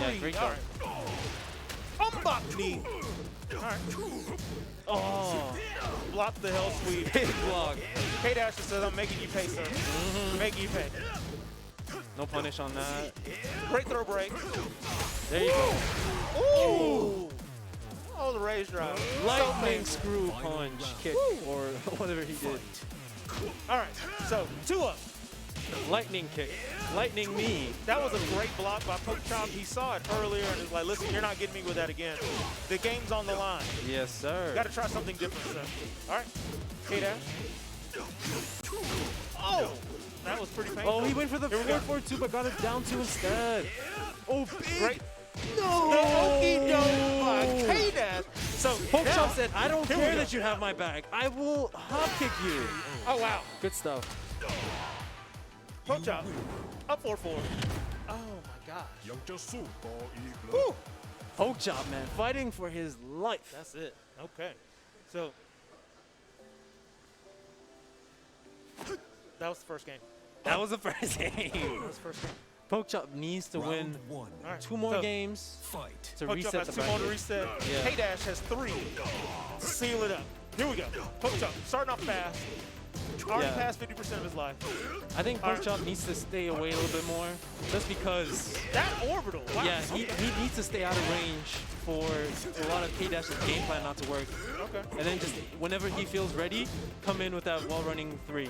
Yeah, great All guard. right. Unblock knee. All right. Oh, Block the hell sweep. big block. K-Dash says, I'm making you pay, sir. Making you pay. No punish on that. Great throw break. There you go. Ooh. Oh, the raise drive. Lightning screw punch kick or whatever he did. All right, so 2 up. Lightning kick. Lightning knee. That was a great block by Poke Chop. He saw it earlier and was like, listen, you're not getting me with that again. The game's on the line. Yes, sir. Got to try something different, sir. All right, K-Dash. Oh, that was pretty painful. Oh, he went for the Here we go. 4-4-2, but got it down 2 instead. Oh, big. Great. No! The okey-doke by K-Dash. So Poke now- Chop said, I don't Here we care go. that you have my back. I will hop kick you. Oh, wow. Good stuff. Poke Chop. Up 4-4. Oh, my gosh. Woo. Poke Chop, man, fighting for his life. That's it. Okay. So that was the first game. That was the first game. That was the first game. Poke Chop needs to win Round 1. All right. 2 more So, games Fight. to Poke Chop reset has the 2 more to bracket. reset. Yeah. K-Dash has 3 to seal it up. Here we go. Poke Chop starting off fast. Already Yeah. passed 50% of his life. I think All Poke right. Chop needs to stay away a little bit more, just because. That orbital. Wow. Yeah, he needs to stay out of range for a lot of K-Dash's game plan not to work. Okay. And then just whenever he feels ready, come in with that wall-running 3.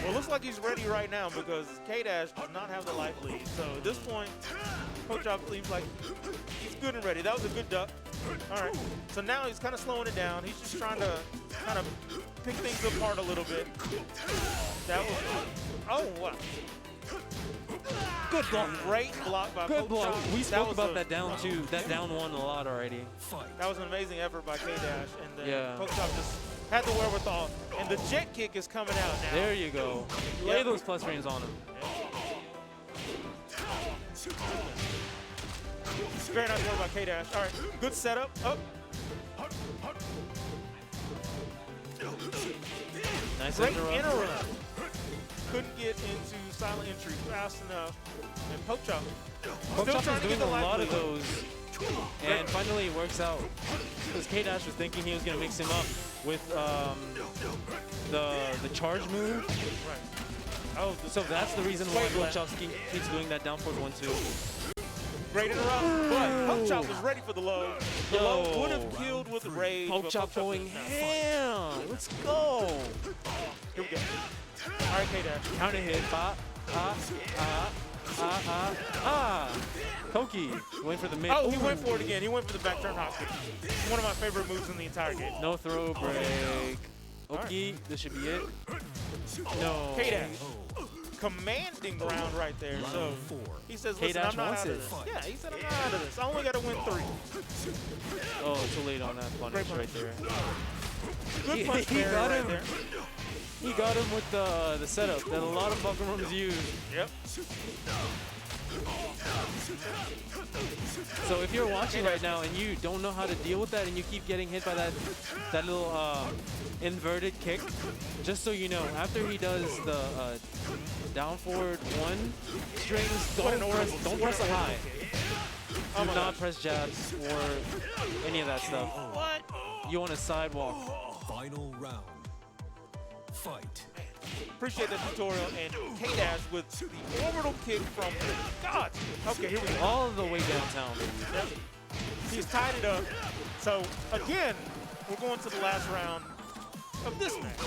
Well, it looks like he's ready right now because K-Dash does not have the life lead. So at this point, Poke Chop seems like he's good and ready. That was a good duck. All right. So now he's kind of slowing it down. He's just trying to kind of pick things apart a little bit. That was. Oh, wow. Good block. Great block by Good Poke block. Chop. We spoke was about a- that down 2, that down 1 a lot already. Fight. That was an amazing effort by K-Dash. And then Yeah. Poke Chop just had the wherewithal. And the jet kick is coming out now. There you go. Lay Yep. those plus frames on him. Very nice work by K-Dash. All right, good setup. Up. Nice Great interrupt. interrupt. Couldn't get into silent entry fast enough. And Poke Chop Poke still Chop trying is to get doing the a life lot lead. of those, and finally it works out. Because K-Dash was thinking he was going to mix him up with the charge move. Right. Oh, So that's the reason why Wait, Poke what? Chop keeps doing that down forward 1-2. great interrupt. But Poke Chop was ready for the low. The low Yo. would have killed with rage. Poke but Chop going did not. ham. Let's go. Here we go. All right, K-Dash. Counter hit. Koki went for the mid. Oh, he Ooh. went for it again. He went for the back turn hop kick. One of my favorite moves in the entire game. No throw break. Oki, this should be it. No. K-Dash. Commanding round right there. So he says, listen, K-Dash I'm not wants out of it. this. Yeah, he said, I'm not out of this. I only got to win 3. Oh, too late on that punish right there. Good punch He there got right him. there. He got him with the setup that a lot of Falcon rooms use. Yep. So if you're watching right now and you don't know how to deal with that and you keep getting hit by that little inverted kick, just so you know, after he does the down forward 1 strings, don't press a high. Oh Do my not gosh. press jabs or any of that stuff. What? You want a sidewalk. Final round. Fight. Appreciate the tutorial. And K-Dash with the orbital kick from God. Okay, here we go. All the way downtown. Yep. He's tied it up. So again, we're going to the last round of this match.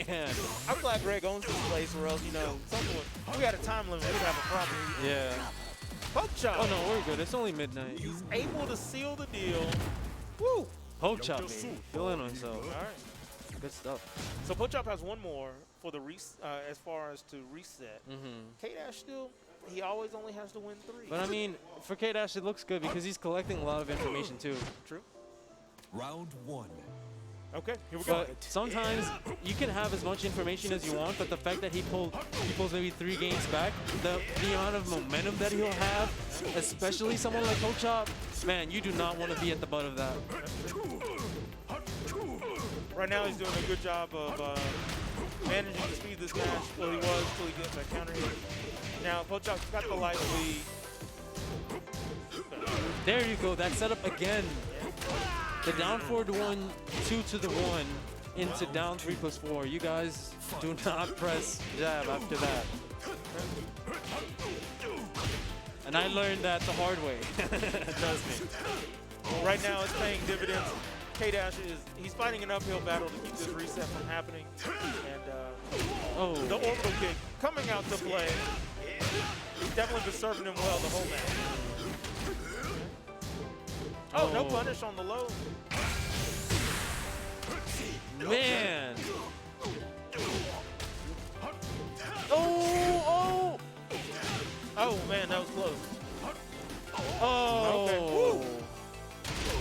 Man. I'm glad Greg owns this place, or else, you know, something would, we had a time limit, we'd have a problem. Yeah. Poke Chop. Oh no, we're good. It's only midnight. He's able to seal the deal. Woo! Poke Chop, baby. Feeling himself. All right. Good stuff. So Poke Chop has one more for the as far as to reset. K-Dash still, he always only has to win 3. But I mean, for K-Dash, it looks good because he's collecting a lot of information too. True. Round 1. Okay, here we go. But sometimes you can have as much information as you want, but the fact that he pulls maybe 3 games back, the amount of momentum that he'll have, especially someone like Poke Chop, man, you do not want to be at the butt of that. Right now, he's doing a good job of managing to speed this match. Well, he was until he gets that counter hit. Now, Poke Chop's got the life lead. There you go. That setup again. The down forward 1, 2 to the 1 into down 3+4. You guys do not press jab after that. And I learned that the hard way. Trust me. Well, right now, it's paying dividends. K-Dash he's fighting an uphill battle to keep this reset from happening. And the orbital kick coming out to play. He's definitely been serving him well the whole match. Oh, no punish on the low. Man. Oh, man, that was close. Oh. Okay. Woo.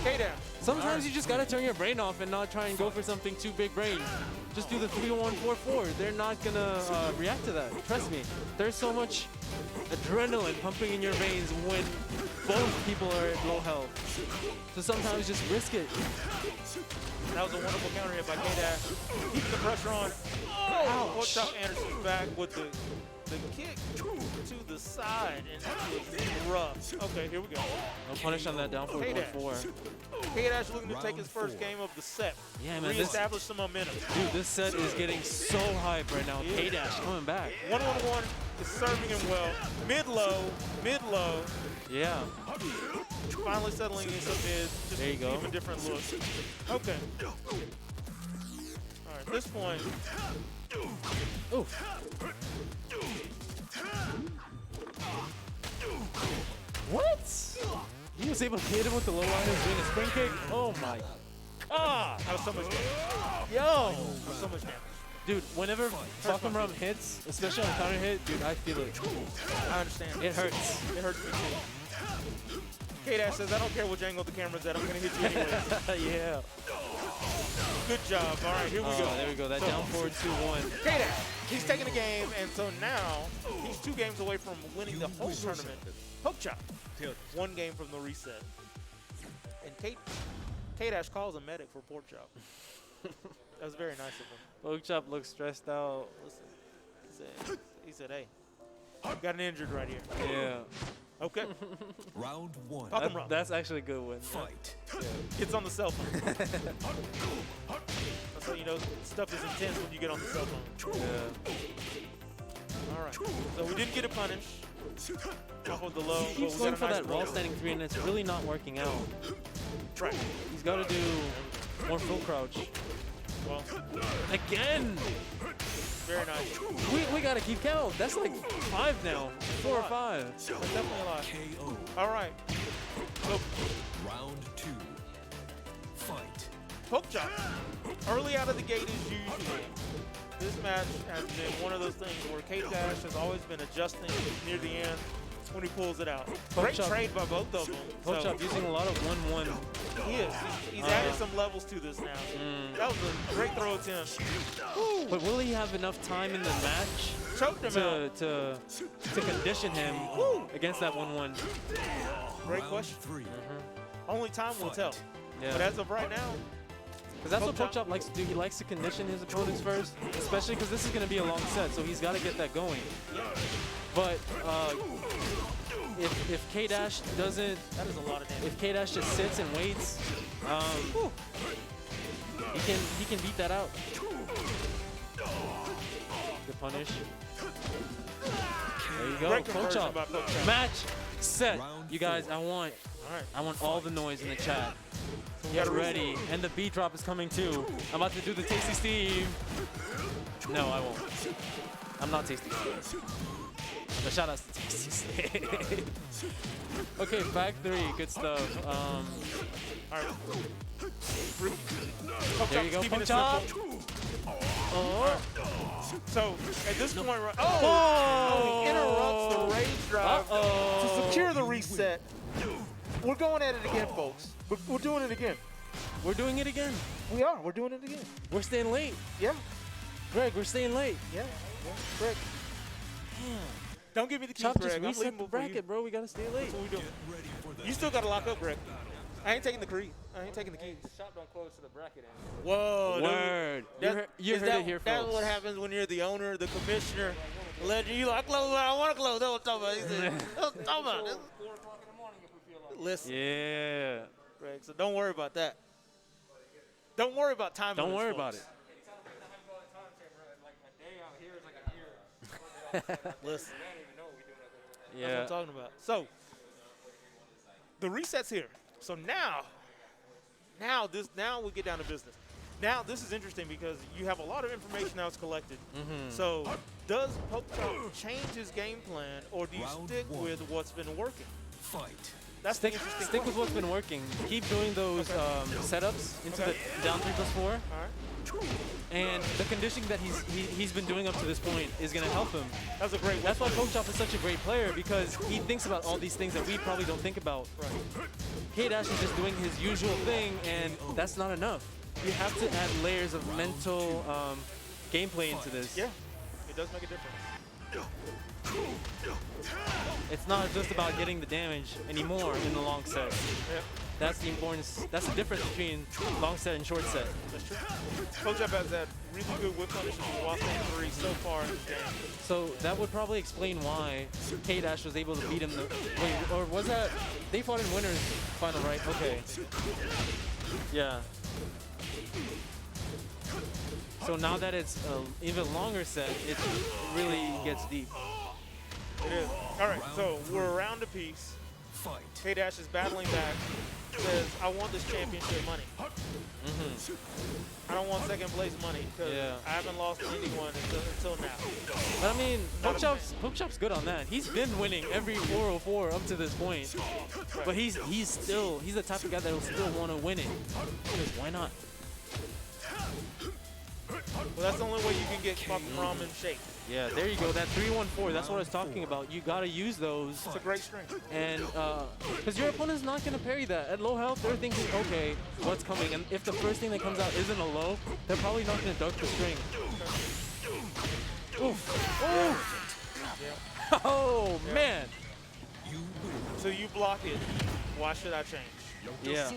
K-Dash. Sometimes you just gotta turn your brain off and not try and go for something too big brain. Just do the 3-1, 4-4. They're not gonna react to that. Trust me. There's so much adrenaline pumping in your veins when both people are at low health. So sometimes just risk it. That was a wonderful counter hit by K-Dash. Keeping the pressure on. Oh! Pork Chop Anderson's back with the kick to the side, and that was rough. Okay, here we go. No punish on that down forward K-Dash. 1-4. K-Dash looking to take his first game of the set. Yeah, man. Reestablish some momentum. Dude, this set is getting so hype right now. Yeah. K-Dash coming back. 1-1-1 is serving him well. Mid-low. Yeah. Finally settling in some mid. Just There you go. even different looks. Okay. All right, at this point. Ooh. What? He was able to hit him with the low line and doing a spring kick? Oh my. That was so much damage. Yo! That was so much damage. Dude, whenever Falcon Rum hits, especially on counter hit, dude, I feel it. I understand. It hurts. It hurts me too. K-Dash says, I don't care what angle the camera's at, I'm going to hit you anyway. Yeah. Good job. All right, here we go. There we go. That So, down forward 2-1. K-Dash, he's taking the game, and so now he's 2 games away from winning the whole tournament. Poke Chop, 1 game from the reset. And K-Dash calls a medic for Pork Chop. That was very nice of him. Poke Chop looks stressed out. Listen, he said, hey, got an injured right here. Yeah. Okay. Round 1. Fuck him wrong. That's actually a good win. Fight. It's on the cell phone. That's how you know stuff is intense when you get on the cell phone. Yeah. All right. So we didn't get a punish. Off of the low. He keeps but we going got a for nice that wall roll. standing 3, and it's really not working out. Right. He's got to do more full crouch. Well, Again! very nice. We got to keep count. That's like 5 now. 4 or 5. That's definitely a lot. KO. All right. So Round 2. Fight. Poke Chop, early out of the gate as usual. This match has been one of those things where K-Dash has always been adjusting near the end when he pulls it out. Great Chop. trade by both of them. Poke Chop using a lot of 1-1. He is. He's added some levels to this now. That was a great throw attempt. But will he have enough time in the match Choked him out. to condition him against that 1-1? Great Round question. 3. Only time will tell. Yeah. But as of right now, Because that's what Poke Poke Chop likes to do. He likes to condition his opponents first, especially because this is going to be a long set, so he's got to get that going. But if K-Dash doesn't, that is a lot of damage. if K-Dash just sits and waits, he can beat that out. Good punish. There you go, Great Poke conversion Chop. by Poke Chop. Match, set. Round You guys, 4. All right. all the noise in the chat. Get ready, and the beat drop is coming too. I'm about to do the Tasty Steve. No, I won't. I'm not Tasty Steve. But shout outs to Tasty Steve. Okay, back 3, good stuff. All right. There you go, Keeping Poke it Chop. simple. Oh, So at this point, right, oh, he interrupts the rage drive to secure the reset. We're going at it again, folks. We're doing it again. We're doing it again. We are. We're doing it again. We're staying late. Yeah. Greg, we're staying late. Yeah. Greg. Don't give me the keys, Chop just Greg. I'm reset leaving the before you. bracket, bro. We gotta stay late. That's what we doing. Ready for the You still got to lock up, Greg. I ain't taking the keys. I ain't taking the keys. Shop don't close to the bracket end. Whoa. dude. Word. You Is heard that, it here, That's folks. what happens when you're the owner, the commissioner. Legend. You like, I close when I want to close. That's what I'm talking about. He said, that's what I'm talking about. 4 o'clock in the morning if we feel like Listen, Yeah. Greg, so don't worry about that. Don't worry about time. Don't limits, worry folks. about it. like a day out here is like a year. Listen. That's what Yeah. I'm talking about. So, the reset's here. So now we get down to business. Now this is interesting because you have a lot of information now it's collected. So does Poke Chop change his game plan, or do you Round stick 1. with what's been working? fight. That's Stick, the interesting stick with point. what's been working. Keep doing those setups into the down 3+4. All right. And the conditioning that he's been doing up to this point is going to help him. That's a great That's why weapon. Pokechop is such a great player, because he thinks about all these things that we probably don't think about. Right. K-Dash is just doing his usual thing, and that's not enough. You have to add layers of mental gameplay into this. Yeah, it does make a difference. It's not just about getting the damage anymore in the long set. Yep. That's the importance. That's the difference between long set and short set. That's true. Pokechop has had really good whip punishes while staying 3 so far in this game. So that would probably explain why K-Dash was able to beat him. Wait, or was that they fought in winners final, right? Okay. Yeah. So now that it's an even longer set, it really gets deep. It is. All right, so we're around apiece. Fight. K-Dash is battling back. Says, I want this championship money. I don't want second place money because I haven't lost to anyone until now. But I mean, Not a Pokechop's good on that. He's been winning every 404 up to this point. But he's the type of guy that will still want to win it. Because why not? Well, that's the only way you can get From in shape. Yeah, there you go. That 3-1-4, that's what I was talking about. You got to use those. It's a great strength. And because your opponent's not going to parry that. At low health, they're thinking, okay, what's coming? And if the first thing that comes out isn't a low, they're probably not going to duck the string. Oof. Oof. Oh, man. So you block it. Why should I change? Yeah.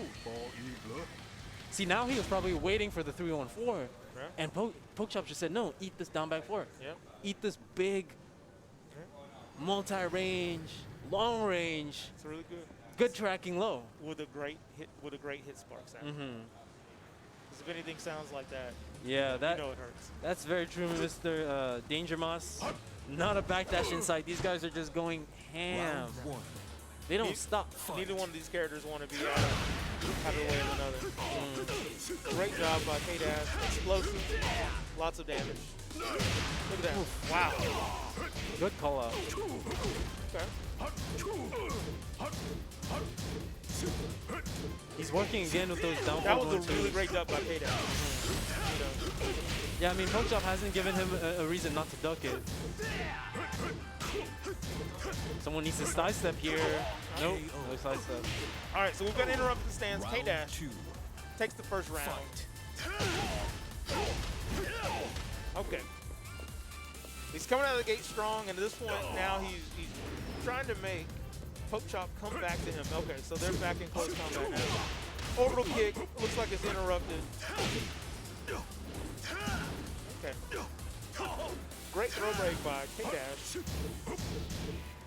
See, now he was probably waiting for the 3-1-4. Yeah. And Pokechop just said, no, eat this down back 4. Yep. Eat this big, multi-range, long range, It's really good. good tracking low. With a great hit spark sound. Because if anything sounds like that, Yeah, you know it hurts. that's very true, Mr. Danger Moss. Not a backdash in sight. These guys are just going ham. Round 1. They don't stop. Neither one of these characters want to be out of the way of another. Great job by K-Dash. Explosive. Lots of damage. Look at that. Wow. Good call out. Okay. He's working again with those down That forward was a really 1-2s. great job by K-Dash. You know, Yeah, I mean, Pokechop hasn't given him a reason not to duck it. Someone needs to sidestep here. Nope, no sidestep. all right, so we've got interrupted the stands. Round K-Dash 2. takes the first round. Fight. Okay. He's coming out of the gate strong, and at this point now he's trying to make Pokechop come back to him. Okay, so they're back in close combat now. Orbital kick looks like it's interrupted. Okay. Great throw break by K-Dash.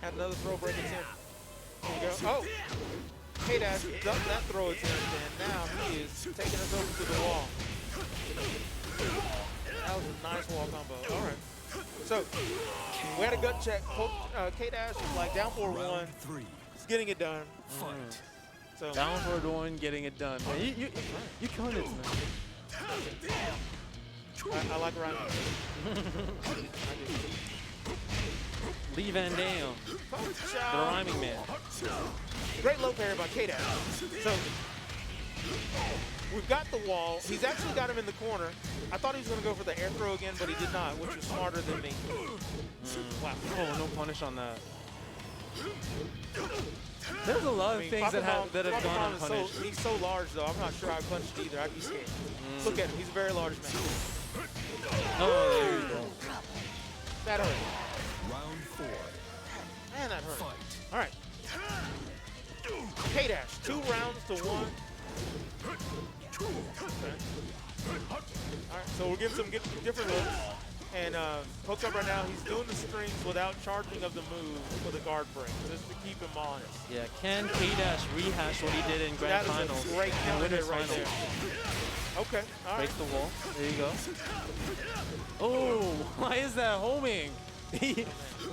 Had another throw break attempt. There you go. Oh! K-Dash ducked that throw attempt, and now he is taking us over to the wall. That was a nice wall combo. All right. So, we had a gut check. K-Dash is like down 4-1. Round 3. He's getting it done. Fight. So, Down for the one, getting it done. Man, you killing it tonight. I like Ryan. Lee Van Dam, the rhyming man. Great low parry by K-Dash. So, we've got the wall. He's actually got him in the corner. I thought he was going to go for the air throw again, but he did not, which was smarter than me. Wow. Oh, no punish on that. There's a lot of things that have gone unpunished. He's so large, though. I'm not sure I'd punch it either. I'd be scared. Look at him. He's a very large man. Oh, there you go. That hurt. Round 4. Man, that hurt. Fight. All right. K-Dash, 2 rounds to 1. Okay. All right, so we're getting some different looks. And Pokechop right now, he's doing the strings without charging of the move with a guard break, just to keep him honest. Yeah, can K-Dash rehash what he did in Grand That Finals? is a great and counter Winners hit right Finals? there. Okay, all right. Break the wall. There you go. Oh, why is that homing?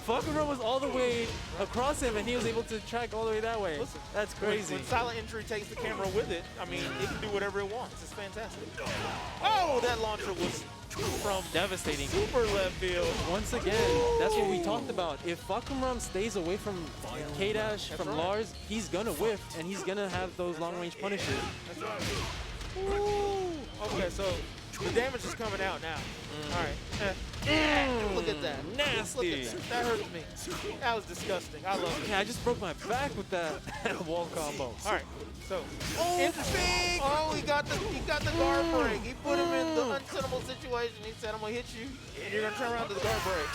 Falcon Run was all the way across him, and he was able to track all the way that way. Listen, That's crazy. When Silent Entry takes the camera with it, I mean, it can do whatever it wants. It's fantastic. Oh, that launcher was from Devastating. super left field. Once again, that's what we talked about. If Falcon Run stays away from K-Dash, from right. Lars, he's gonna whiff, and he's gonna have those long-range punishes. That's right. Ooh. Okay, so the damage is coming out now. All right. Look at that. Nasty. Look at that. That hurts me. That was disgusting. I love it. Yeah, I just broke my back with that wall combo. All right. So, interesting. Oh, he got the guard break. He put him in the untenable situation. He said, "I'm gonna hit you, and you're gonna turn around to the guard break."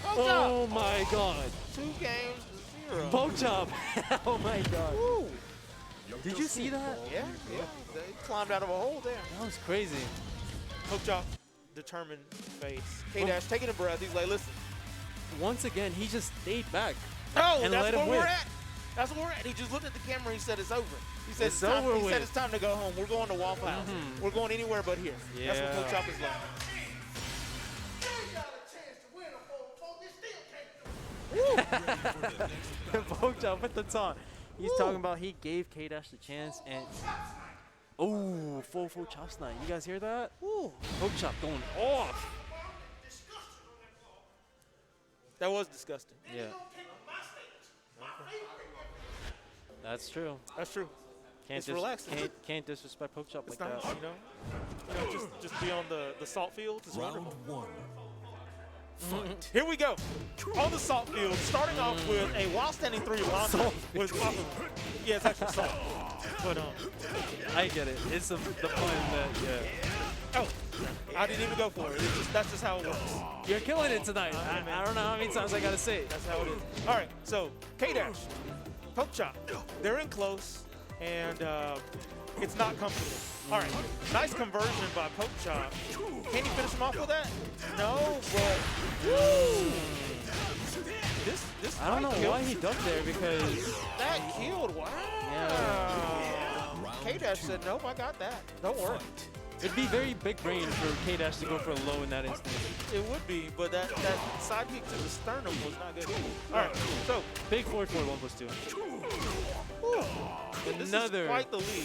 Oh my god. 2 games to 0. Poke chop. Oh my god. Woo. Did you see that? Yeah. They climbed out of a hole there. That was crazy. Hook chop, determined face. K-Dash taking a breath. He's like, listen. Once again, he just stayed back. Oh, And that's let where him we're win. at. That's where we're at. He just looked at the camera and he said it's over. He said It's time, over he with. said it's time to go home. We're going to Waffle House. We're going anywhere but here. That's what Yeah. Hook chop is like. Poke chop with the taunt. He's talking about he gave K-Dash the chance, and oh, 4-4 chop snipe. You guys hear that? Poke chop going off. That was disgusting. Yeah. That's true. That's true. Can't It's relaxing. Can't disrespect Poke chop It's like nice, that. you know, just be on the salt fields. It's Round wonderful. 1. Fight. Here we go. On the salt field, starting off with a while standing 3 launcher with yeah, it's actually salt. But I get it. It's the fun that oh, I didn't even go for it. That's just how it works. you're killing it tonight. I don't know how many times I gotta say it. That's how it is. All right, so K-Dash, Poke Chop. They're in close, and it's not comfortable. All right, nice conversion by Poke Chop. Can he finish him off with that? No, but this I don't know might kill. why he ducked there because That killed. Wow. Yeah. K-Dash said, nope, I got that. Don't worry. it'd be very big brain for K-Dash to go for a low in that instance. It would be, but that side kick to the sternum was not good. All right, so Big 4-4 1+2. and this Another. is quite the lead.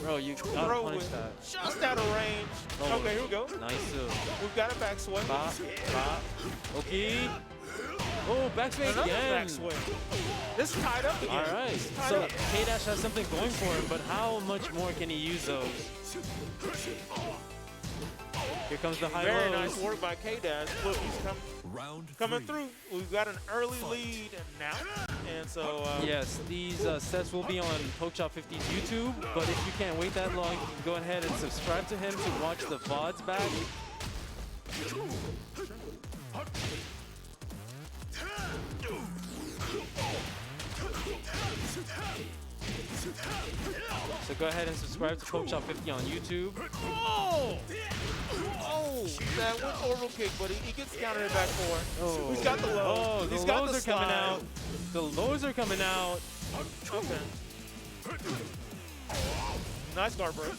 Bro, you gotta Throw punish it that. just out of range. Oh. Okay, here we go. Nice. We've got a back swing. Bop, bop. Okay. Oh, backswing Another again. back swing. This is tied up again. All right. This is tied So up. K-Dash has something going for him, but how much more can he use those? Here comes the high Very lows. nice work by K-Dash. Look, he's Round 3. coming through. We've got an early lead now. And so, Yes, these sets will be on PokeChop 50's YouTube, but if you can't wait that long, you can go ahead and subscribe to him to watch the VODs back. So go ahead and subscribe to PokeChop 50 on YouTube. oh, that went orbital kick, but he gets countered back for it. Oh, He's got the low. Oh, He's the got lows the are coming slide. out. The lows are coming out. Okay. Nice guard break.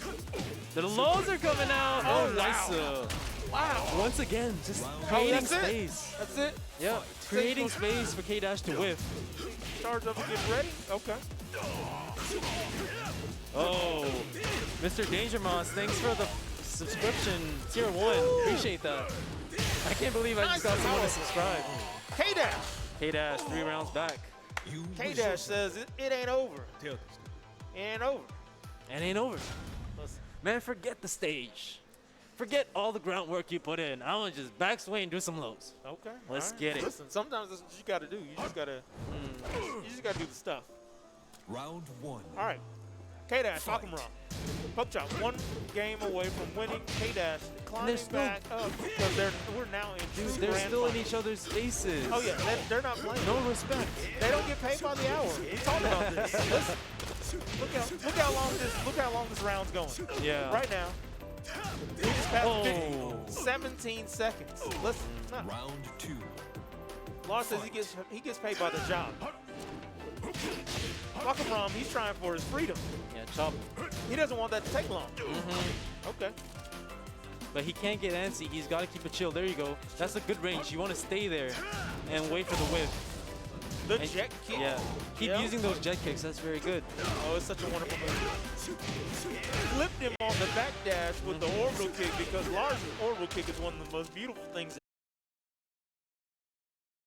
The lows are coming out. Oh, nice. Wow. Once again, just Round creating That's it. space. That's it. Yeah, creating space for K-Dash to whiff. Charge up and get ready. Okay. Oh, Mr. Danger Moss, thanks for the subscription, tier 1. Appreciate that. I can't believe I just got someone to subscribe. K-Dash. K-Dash, 3 rounds back. You K-Dash says it ain't over. It ain't over. And ain't over. Listen. Man, forget the stage. Forget all the groundwork you put in. I want to just backswing and do some lows. Okay. Let's all right. get it. Listen, sometimes that's what you got to do. You just got to do the stuff. Round 1. All right. K-Dash, Falcon Poke Chop, 1 game away from winning. K-Dash climbing still- back up because we're now in Dude, two they're grand still in finals. each other's faces. Oh yeah, they're not playing. No respect. They don't get paid by the hour. We talked about this. Listen, look how long this round's going. Yeah. Right now, we just passed Oh. 17 seconds. Listen, no. Round 2. Lars says he gets paid by the job. Falcon, he's trying for his freedom. Yeah, chop. He doesn't want that to take long. Okay. but he can't get antsy. He's got to keep it chill. There you go. That's a good range. You want to stay there and wait for the whip. The And jet kick. Yeah. Keep Yeah. using those jet kicks. That's very good. Oh, it's such a wonderful move. Flipped him on the back dash with the orbital kick because Lars' orbital kick is one of the most beautiful things